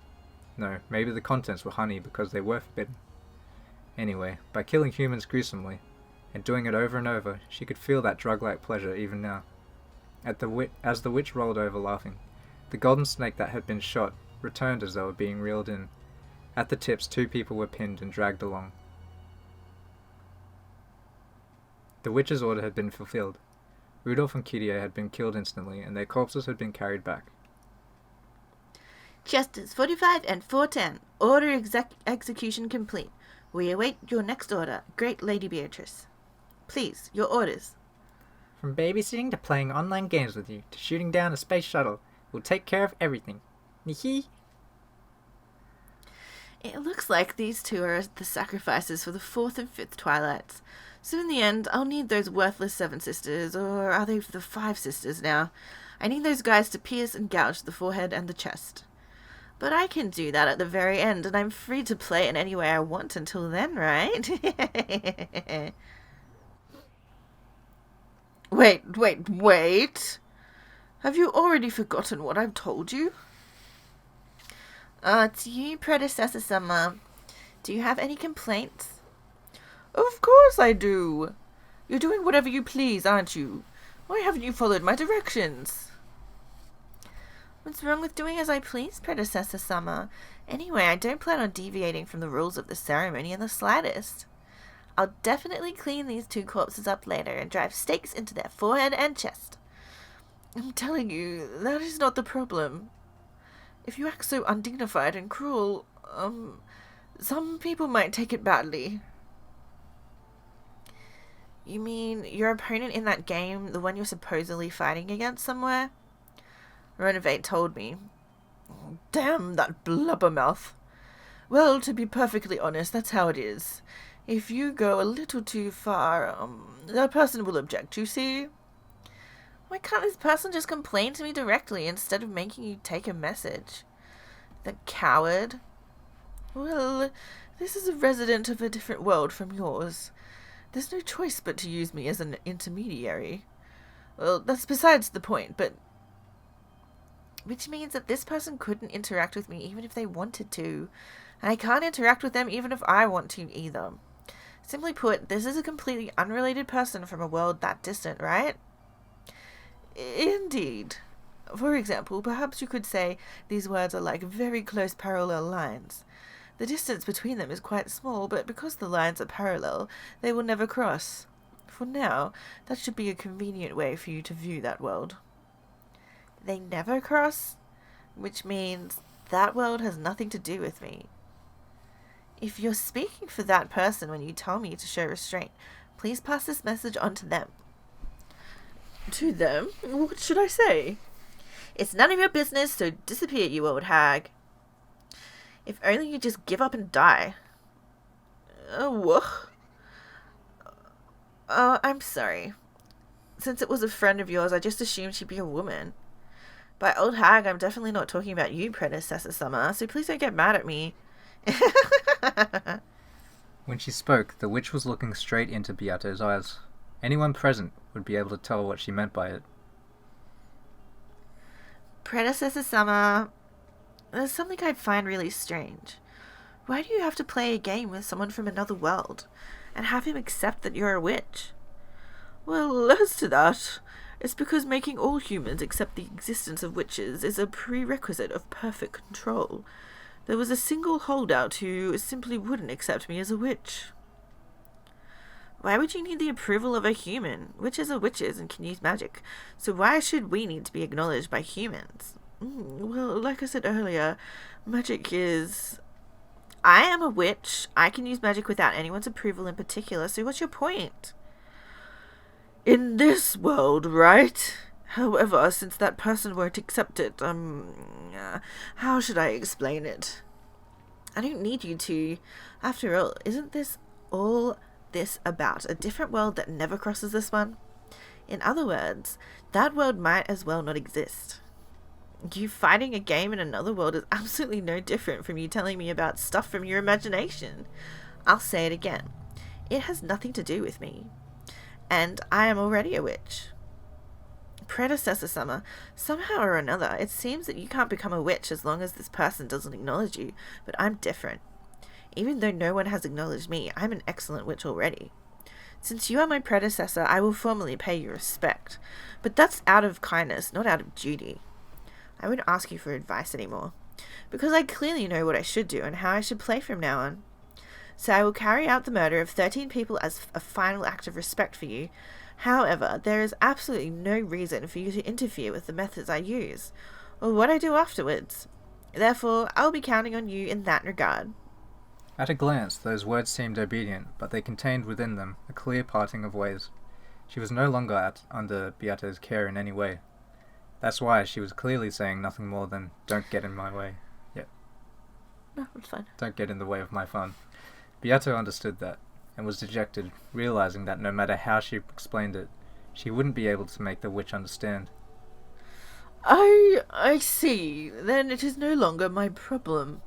No, maybe the contents were honey because they were forbidden. Anyway, by killing humans gruesomely, and doing it over and over, she could feel that drug-like pleasure even now. As the witch rolled over laughing, the golden snake that had been shot returned as they were being reeled in. At the tips, 2 people were pinned and dragged along. The witch's order had been fulfilled. Rudolph and Kiria had been killed instantly, and their corpses had been carried back. Chesters 45 and 410. Order execution complete. We await your next order, Great Lady Beatrice. Please, your orders. From babysitting to playing online games with you, to shooting down a space shuttle, we'll take care of everything. Hee. It looks like these two are the sacrifices for the 4th and 5th Twilights. So in the end, I'll need those worthless 7 sisters, or are they the 5 sisters now? I need those guys to pierce and gouge the forehead and the chest. But I can do that at the very end, and I'm free to play it any way I want until then, right? Wait. Have you already forgotten what I've told you? To you, Predecessor Summer, do you have any complaints? Of course I do. You're doing whatever you please, aren't you? Why haven't you followed my directions? What's wrong with doing as I please, Predecessor Summer? Anyway, I don't plan on deviating from the rules of the ceremony in the slightest. I'll definitely clean these 2 corpses up later and drive stakes into their forehead and chest. I'm telling you, that is not the problem. If you act so undignified and cruel, some people might take it badly. You mean your opponent in that game, the one you're supposedly fighting against somewhere? Renovate told me. Damn that blubbermouth. Well, to be perfectly honest, that's how it is. If you go a little too far, that person will object, you see? Why can't this person just complain to me directly instead of making you take a message? The coward. Well, this is a resident of a different world from yours. There's no choice but to use me as an intermediary. Well, that's besides the point, but... Which means that this person couldn't interact with me even if they wanted to. And I can't interact with them even if I want to either. Simply put, this is a completely unrelated person from a world that distant, right? Indeed. For example, perhaps you could say these words are like very close parallel lines. The distance between them is quite small, but because the lines are parallel, they will never cross. For now, that should be a convenient way for you to view that world. They never cross? Which means that world has nothing to do with me. If you're speaking for that person when you tell me to show restraint, please pass this message on to them. To them? What should I say? It's none of your business, so disappear, you old hag. If only you just give up and die. What? I'm sorry. Since it was a friend of yours, I just assumed she'd be a woman. By old hag, I'm definitely not talking about you, Predecessor Summer, so please don't get mad at me. When she spoke, the witch was looking straight into Beato's eyes. Anyone present would be able to tell what she meant by it. Predecessor Summer, there's something I find really strange. Why do you have to play a game with someone from another world, and have him accept that you're a witch? Well, as to that, it's because making all humans accept the existence of witches is a prerequisite of perfect control. There was a single holdout who simply wouldn't accept me as a witch. Why would you need the approval of a human? Witches are witches and can use magic, so why should we need to be acknowledged by humans? Well, like I said earlier, magic is... I am a witch. I can use magic without anyone's approval in particular, so what's your point? In this world, right? However, since that person won't accept it, how should I explain it? I don't need you to. After all, isn't this all this about? A different world that never crosses this one? In other words, that world might as well not exist. You fighting a game in another world is absolutely no different from you telling me about stuff from your imagination. I'll say it again. It has nothing to do with me. And I am already a witch. Predecessor Summer, somehow or another, it seems that you can't become a witch as long as this person doesn't acknowledge you, but I'm different. Even though no one has acknowledged me, I'm an excellent witch already. Since you are my predecessor, I will formally pay you respect, but that's out of kindness, not out of duty. I won't ask you for advice anymore, because I clearly know what I should do and how I should play from now on. So I will carry out the murder of 13 people as a final act of respect for you. However, there is absolutely no reason for you to interfere with the methods I use, or what I do afterwards. Therefore, I'll be counting on you in that regard. At a glance, those words seemed obedient, but they contained within them a clear parting of ways. She was no longer under Beato's care in any way. That's why she was clearly saying nothing more than, don't get in my way. Yep. No, it's fine. Don't get in the way of my fun. Beato understood that, and was dejected, realizing that no matter how she explained it, she wouldn't be able to make the witch understand. I see. Then it is no longer my problem.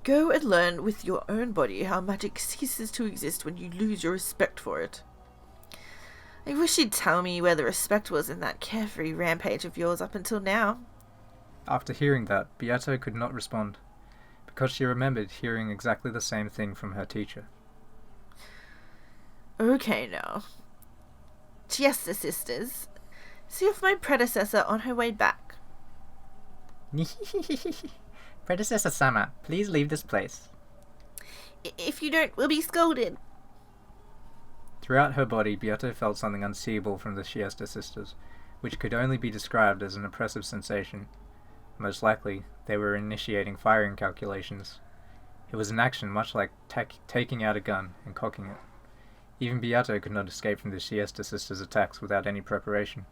Go and learn with your own body how magic ceases to exist when you lose your respect for it. I wish you'd tell me where the respect was in that carefree rampage of yours up until now. After hearing that, Beato could not respond, because she remembered hearing exactly the same thing from her teacher. Okay now. Siesta sisters, see if my predecessor on her way back. Predecessor Sama, please leave this place. If you don't, we'll be scolded. Throughout her body, Beato felt something unseeable from the Siesta sisters, which could only be described as an oppressive sensation. Most likely, they were initiating firing calculations. It was an action much like taking out a gun and cocking it. Even Beato could not escape from the Siesta sisters' attacks without any preparation.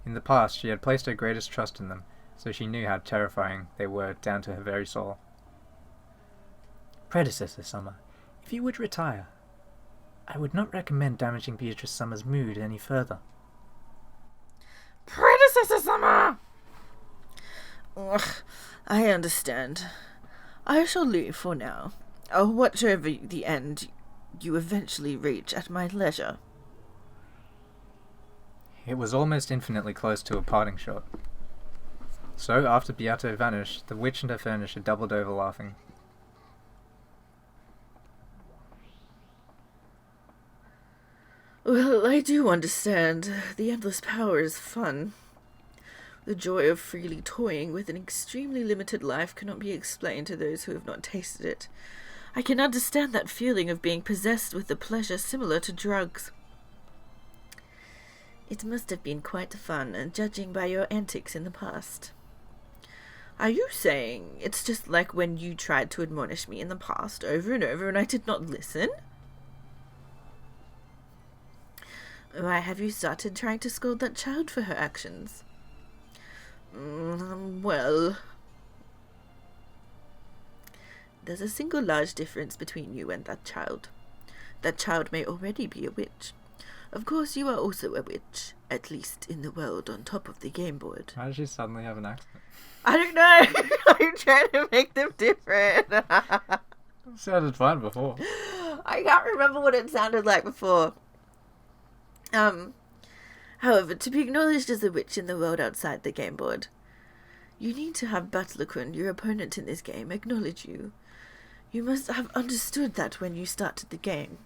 In the past, she had placed her greatest trust in them, so she knew how terrifying they were down to her very soul. Predecessor Summer, if you would retire. I would not recommend damaging Beatrice Summer's mood any further. Predecessor Summer! Ugh, I understand. I shall leave for now. Whatever the end you eventually reach at my leisure. It was almost infinitely close to a parting shot. So, after Beato vanished, the witch and her furniture doubled over laughing. Well, I do understand. The endless power is fun. The joy of freely toying with an extremely limited life cannot be explained to those who have not tasted it. I can understand that feeling of being possessed with a pleasure similar to drugs. It must have been quite fun, judging by your antics in the past. Are you saying it's just like when you tried to admonish me in the past over and over and I did not listen? Why have you started trying to scold that child for her actions? Well, there's a single large difference between you and that child. That child may already be a witch. Of course, you are also a witch, at least in the world on top of the game board. Why did she suddenly have an accent? I don't know. I'm trying to make them different. It sounded fine before. I can't remember what it sounded like before. However, to be acknowledged as a witch in the world outside the game board, you need to have Batlakun, your opponent in this game, acknowledge you. You must have understood that when you started the game.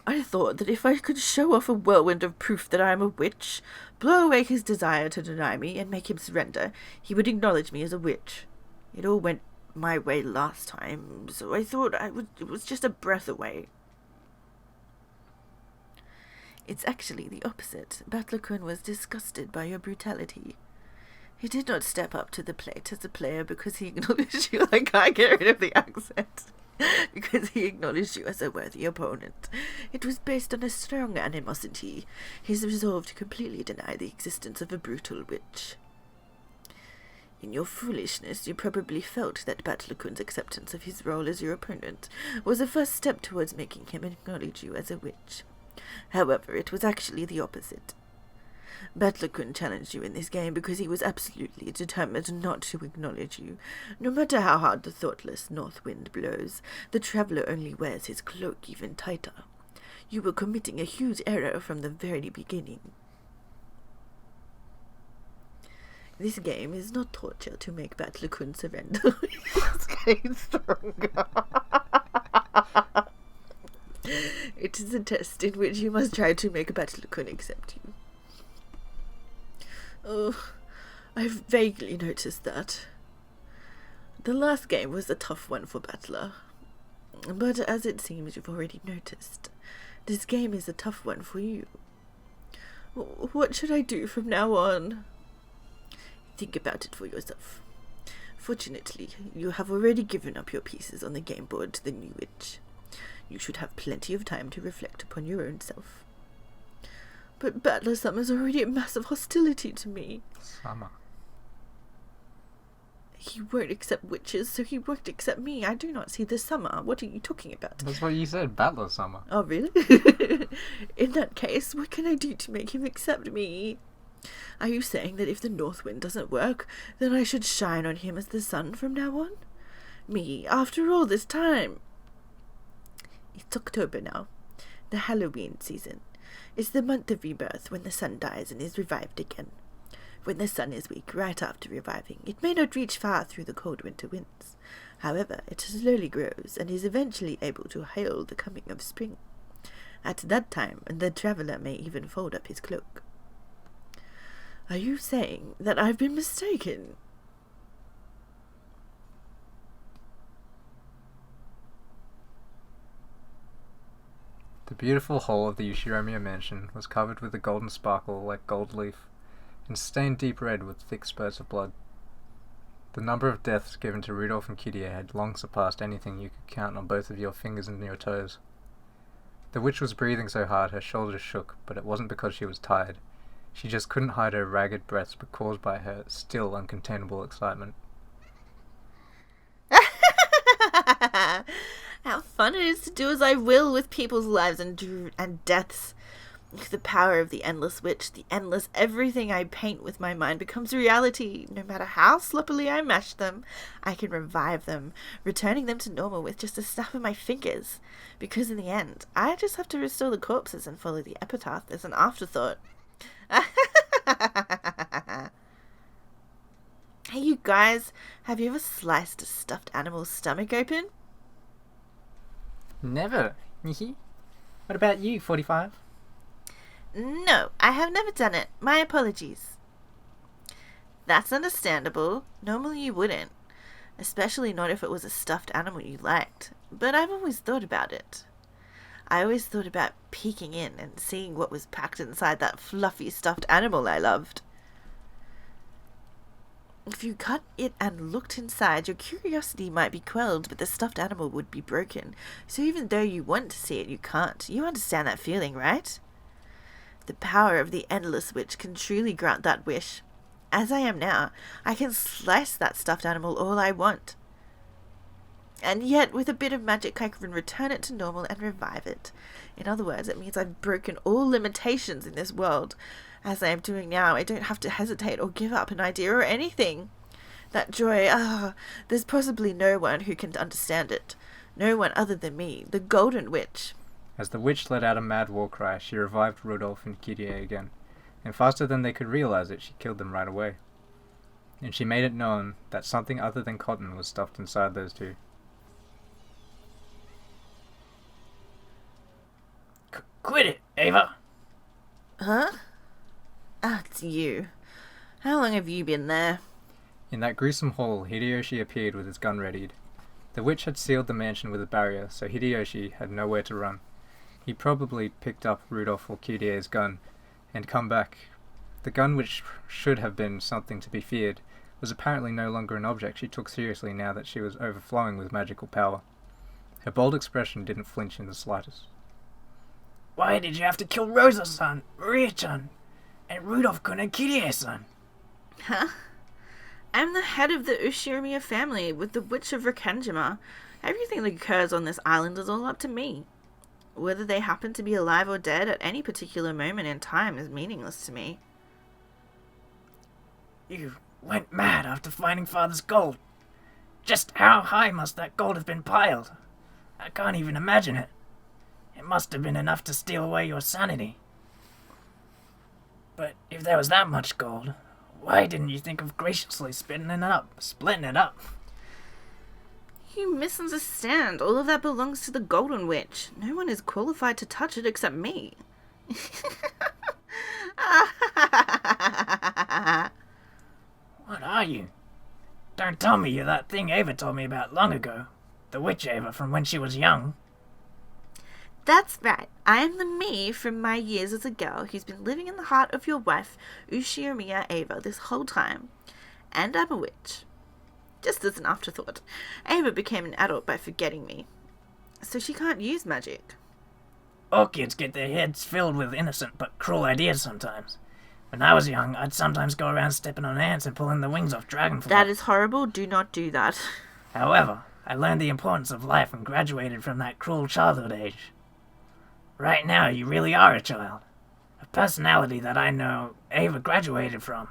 I thought that if I could show off a whirlwind of proof that I am a witch, blow away his desire to deny me, and make him surrender, he would acknowledge me as a witch. It all went my way last time, so I thought it was just a breath away. It's actually the opposite. Batlakun was disgusted by your brutality. He did not step up to the plate as a player because he acknowledged you. I can't get rid of the accent. Because he acknowledged you as a worthy opponent. It was based on a strong animosity, his resolve to completely deny the existence of a brutal witch. In your foolishness, you probably felt that Batlakun's acceptance of his role as your opponent was a first step towards making him acknowledge you as a witch. However, it was actually the opposite. Batlakun challenged you in this game because he was absolutely determined not to acknowledge you. No matter how hard the thoughtless north wind blows, the traveller only wears his cloak even tighter. You were committing a huge error from the very beginning. This game is not torture to make Batlakun surrender. He's getting stronger. It is a test in which you must try to make Batlakun accept you. Oh, I've vaguely noticed that. The last game was a tough one for Battler. But as it seems you've already noticed, this game is a tough one for you. What should I do from now on? Think about it for yourself. Fortunately, you have already given up your pieces on the game board to the new witch. You should have plenty of time to reflect upon your own self. But Battler Summer's already a massive hostility to me. Summer. He won't accept witches, so he won't accept me. I do not see the Summer. What are you talking about? That's what you said, Battler Summer. Oh, really? In that case, what can I do to make him accept me? Are you saying that if the north wind doesn't work, then I should shine on him as the sun from now on? Me, after all this time? It's October now, the Halloween season. It's the month of rebirth, when the sun dies and is revived again. When the sun is weak right after reviving, it may not reach far through the cold winter winds. However, it slowly grows and is eventually able to hail the coming of spring. At that time, the traveller may even fold up his cloak. Are you saying that I've been mistaken? The beautiful hall of the Ushiromiya mansion was covered with a golden sparkle like gold leaf, and stained deep red with thick spurts of blood. The number of deaths given to Rudolph and Kitty had long surpassed anything you could count on both of your fingers and your toes. The witch was breathing so hard her shoulders shook, but it wasn't because she was tired. She just couldn't hide her ragged breaths caused by her still uncontainable excitement. How fun it is to do as I will with people's lives and deaths. The power of the endless witch, the endless everything I paint with my mind becomes reality. No matter how sloppily I mash them, I can revive them, returning them to normal with just a snap of my fingers. Because in the end, I just have to restore the corpses and follow the epitaph as an afterthought. Hey, you guys, have you ever sliced a stuffed animal's stomach open? Never. What about you, 45? No, I have never done it. My apologies. That's understandable. Normally you wouldn't. Especially not if it was a stuffed animal you liked. But I've always thought about it. I always thought about peeking in and seeing what was packed inside that fluffy stuffed animal I loved. If you cut it and looked inside, your curiosity might be quelled, but the stuffed animal would be broken. So even though you want to see it, you can't. You understand that feeling, right? The power of the endless witch can truly grant that wish. As I am now, I can slice that stuffed animal all I want. And yet, with a bit of magic, I can return it to normal and revive it. In other words, it means I've broken all limitations in this world. As I am doing now, I don't have to hesitate or give up an idea or anything. That joy, there's possibly no one who can understand it. No one other than me, the Golden Witch. As the witch let out a mad war cry, she revived Rudolph and Kyrie again, and faster than they could realize it, she killed them right away. And she made it known that something other than cotton was stuffed inside those two. Quit it, Ava. Huh? Ah, it's you. How long have you been there? In that gruesome hall, Hideyoshi appeared with his gun readied. The witch had sealed the mansion with a barrier, so Hideyoshi had nowhere to run. He probably picked up Rudolph or Kirie's gun and come back. The gun, which should have been something to be feared, was apparently no longer an object she took seriously now that she was overflowing with magical power. Her bold expression didn't flinch in the slightest. Why did you have to kill Rosa-san, Maria-chan, and Rudolph-kun and Kirie-san? Huh? I'm the head of the Ushirimiya family with the Witch of Rakenjima. Everything that occurs on this island is all up to me. Whether they happen to be alive or dead at any particular moment in time is meaningless to me. You went mad after finding Father's gold. Just how high must that gold have been piled? I can't even imagine it. It must have been enough to steal away your sanity. But if there was that much gold, why didn't you think of graciously splitting it up? You misunderstand. All of that belongs to the Golden Witch. No one is qualified to touch it except me. What are you? Don't tell me you're that thing Ava told me about long ago. The witch Ava from when she was young. That's right. I am the me from my years as a girl who's been living in the heart of your wife, Ushirimiya Ava, this whole time. And I'm a witch. Just as an afterthought, Ava became an adult by forgetting me. So she can't use magic. All kids get their heads filled with innocent but cruel ideas sometimes. When I was young, I'd sometimes go around stepping on ants and pulling the wings off dragonflies. That is horrible. Do not do that. However, I learned the importance of life and graduated from that cruel childhood age. Right now, you really are a child. A personality that I know Ava graduated from.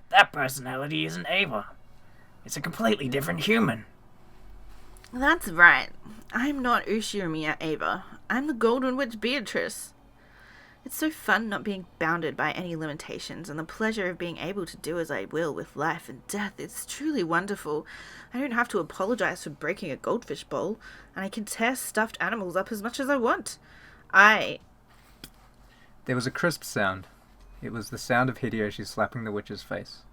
That personality isn't Ava. It's a completely different human. That's right. I'm not Ushirimiya Ava. I'm the Golden Witch Beatrice. It's so fun not being bounded by any limitations, and the pleasure of being able to do as I will with life and death is truly wonderful. I don't have to apologize for breaking a goldfish bowl, and I can tear stuffed animals up as much as I want. There was a crisp sound. It was the sound of Hideyoshi slapping the witch's face.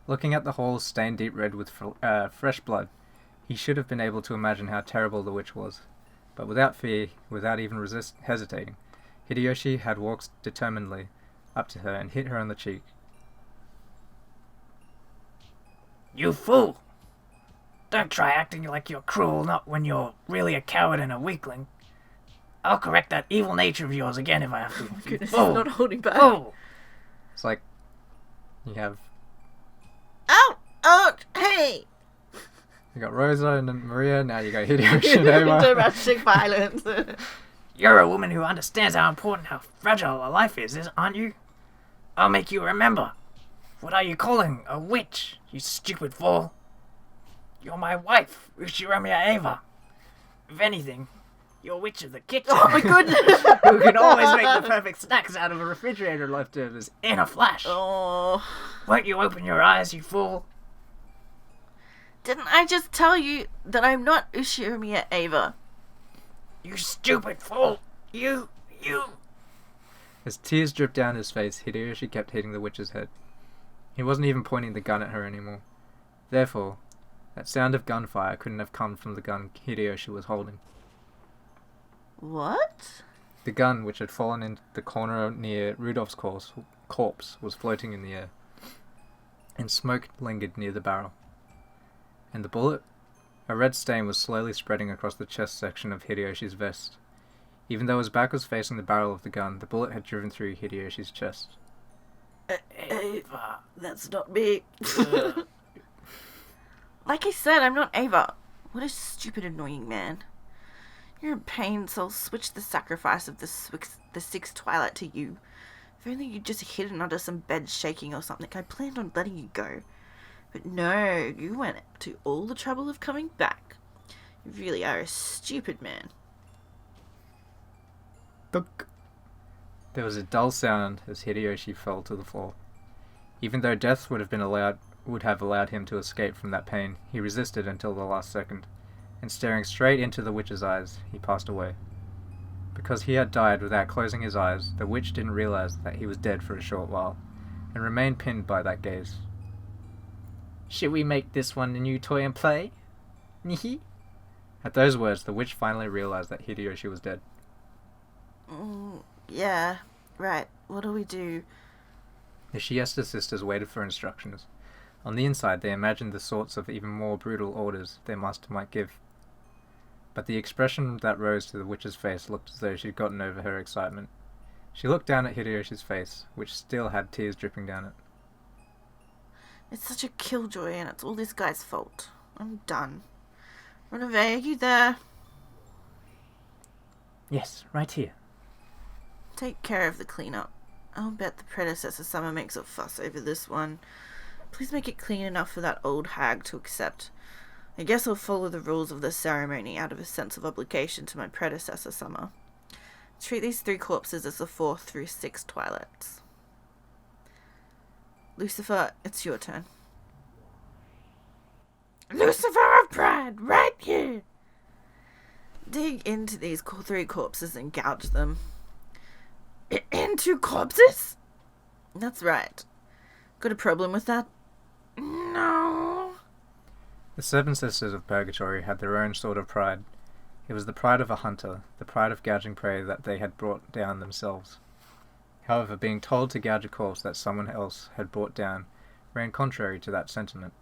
Looking at the hole stained deep red with fresh blood, he should have been able to imagine how terrible the witch was. But without fear, without even hesitating, Hideyoshi had walked determinedly up to her and hit her on the cheek. You fool! Don't try acting like you're cruel, not when you're really a coward and a weakling. I'll correct that evil nature of yours again if I have to. Goodness, he's not holding back. Fool! It's like you have... Oh, hey! You got Rosa and then Maria, now you got Hideyoshi and Ava. Domestic violence. You're a woman who understands how important, how fragile a life is, aren't you? I'll make you remember. What are you calling a witch, you stupid fool? You're my wife, Ushiromiya Eva. If anything, you're a witch of the kitchen. Oh my goodness. Who can always make the perfect snacks out of a refrigerator leftovers in a flash. Oh. Won't you open your eyes, you fool? Didn't I just tell you that I'm not Ushiromiya Ava? You stupid fool. You. As tears dripped down his face, Hideyoshi kept hitting the witch's head. He wasn't even pointing the gun at her anymore. Therefore, that sound of gunfire couldn't have come from the gun Hideyoshi was holding. What? The gun, which had fallen into the corner near Rudolph's corpse, was floating in the air, and smoke lingered near the barrel. And the bullet? A red stain was slowly spreading across the chest section of Hideyoshi's vest. Even though his back was facing the barrel of the gun, the bullet had driven through Hideyoshi's chest. Ava, that's not me. Like I said, I'm not Ava. What a stupid, annoying man. You're in pain, so I'll switch the sacrifice of the sixth twilight to you. If only you'd just hidden under some bed shaking or something, I planned on letting you go. But no, you went to all the trouble of coming back. You really are a stupid man. Thunk. There was a dull sound as Hideyoshi fell to the floor. Even though death would have allowed him to escape from that pain, he resisted until the last second, and staring straight into the witch's eyes, he passed away. Because he had died without closing his eyes, the witch didn't realize that he was dead for a short while, and remained pinned by that gaze. Should we make this one a new toy and play? Nihi? At those words, the witch finally realized that Hideyoshi was dead. Yeah, right. What do we do? The Shiesta sisters waited for instructions. On the inside, they imagined the sorts of even more brutal orders their master might give. But the expression that rose to the witch's face looked as though she'd gotten over her excitement. She looked down at Hideyoshi's face, which still had tears dripping down it. It's such a killjoy and it's all this guy's fault. I'm done. Renove, are you there? Yes, right here. Take care of the cleanup. I'll bet the predecessor summer makes a fuss over this one. Please make it clean enough for that old hag to accept. I guess I'll follow the rules of the ceremony out of a sense of obligation to my predecessor summer. Treat these 3 corpses as the 4th through 6th twilights. Lucifer, it's your turn. Lucifer of Pride, right here! Dig into these 3 corpses and gouge them. Into corpses? That's right. Got a problem with that? No. The 7 sisters of Purgatory had their own sort of pride. It was the pride of a hunter, the pride of gouging prey that they had brought down themselves. However, being told to gouge a corpse that someone else had brought down ran contrary to that sentiment.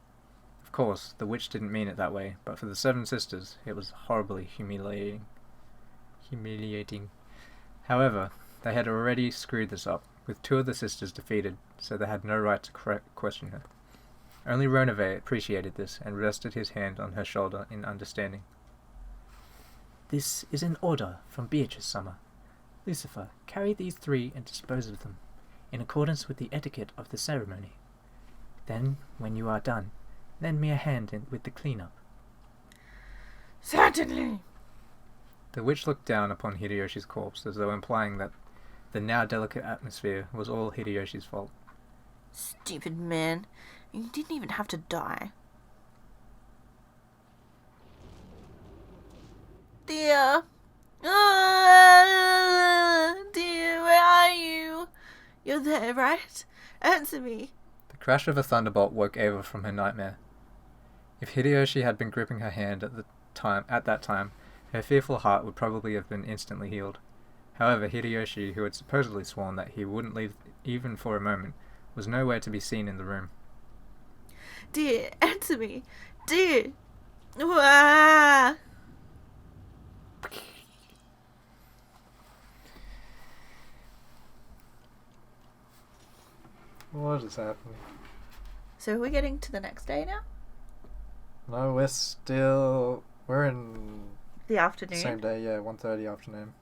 Of course, the witch didn't mean it that way, but for the 7 sisters, it was horribly humiliating. However, they had already screwed this up, with 2 of the sisters defeated, so they had no right to question her. Only Renove appreciated this and rested his hand on her shoulder in understanding. This is an order from Beatrice Summer. Lucifer, carry these 3 and dispose of them, in accordance with the etiquette of the ceremony. Then, when you are done, lend me a hand with the cleanup. Certainly. The witch looked down upon Hideyoshi's corpse as though implying that the now delicate atmosphere was all Hideyoshi's fault. Stupid man. You didn't even have to die. Dear. Dear, where are you? You're there, right? Answer me. The crash of a thunderbolt woke Ava from her nightmare. If Hideyoshi had been gripping her hand at that time, her fearful heart would probably have been instantly healed. However, Hideyoshi, who had supposedly sworn that he wouldn't leave even for a moment, was nowhere to be seen in the room. Dear, answer me. Dear. Wah! What is happening? So are we getting to the next day now? No, we're in The afternoon. same day, yeah, 1:30 afternoon.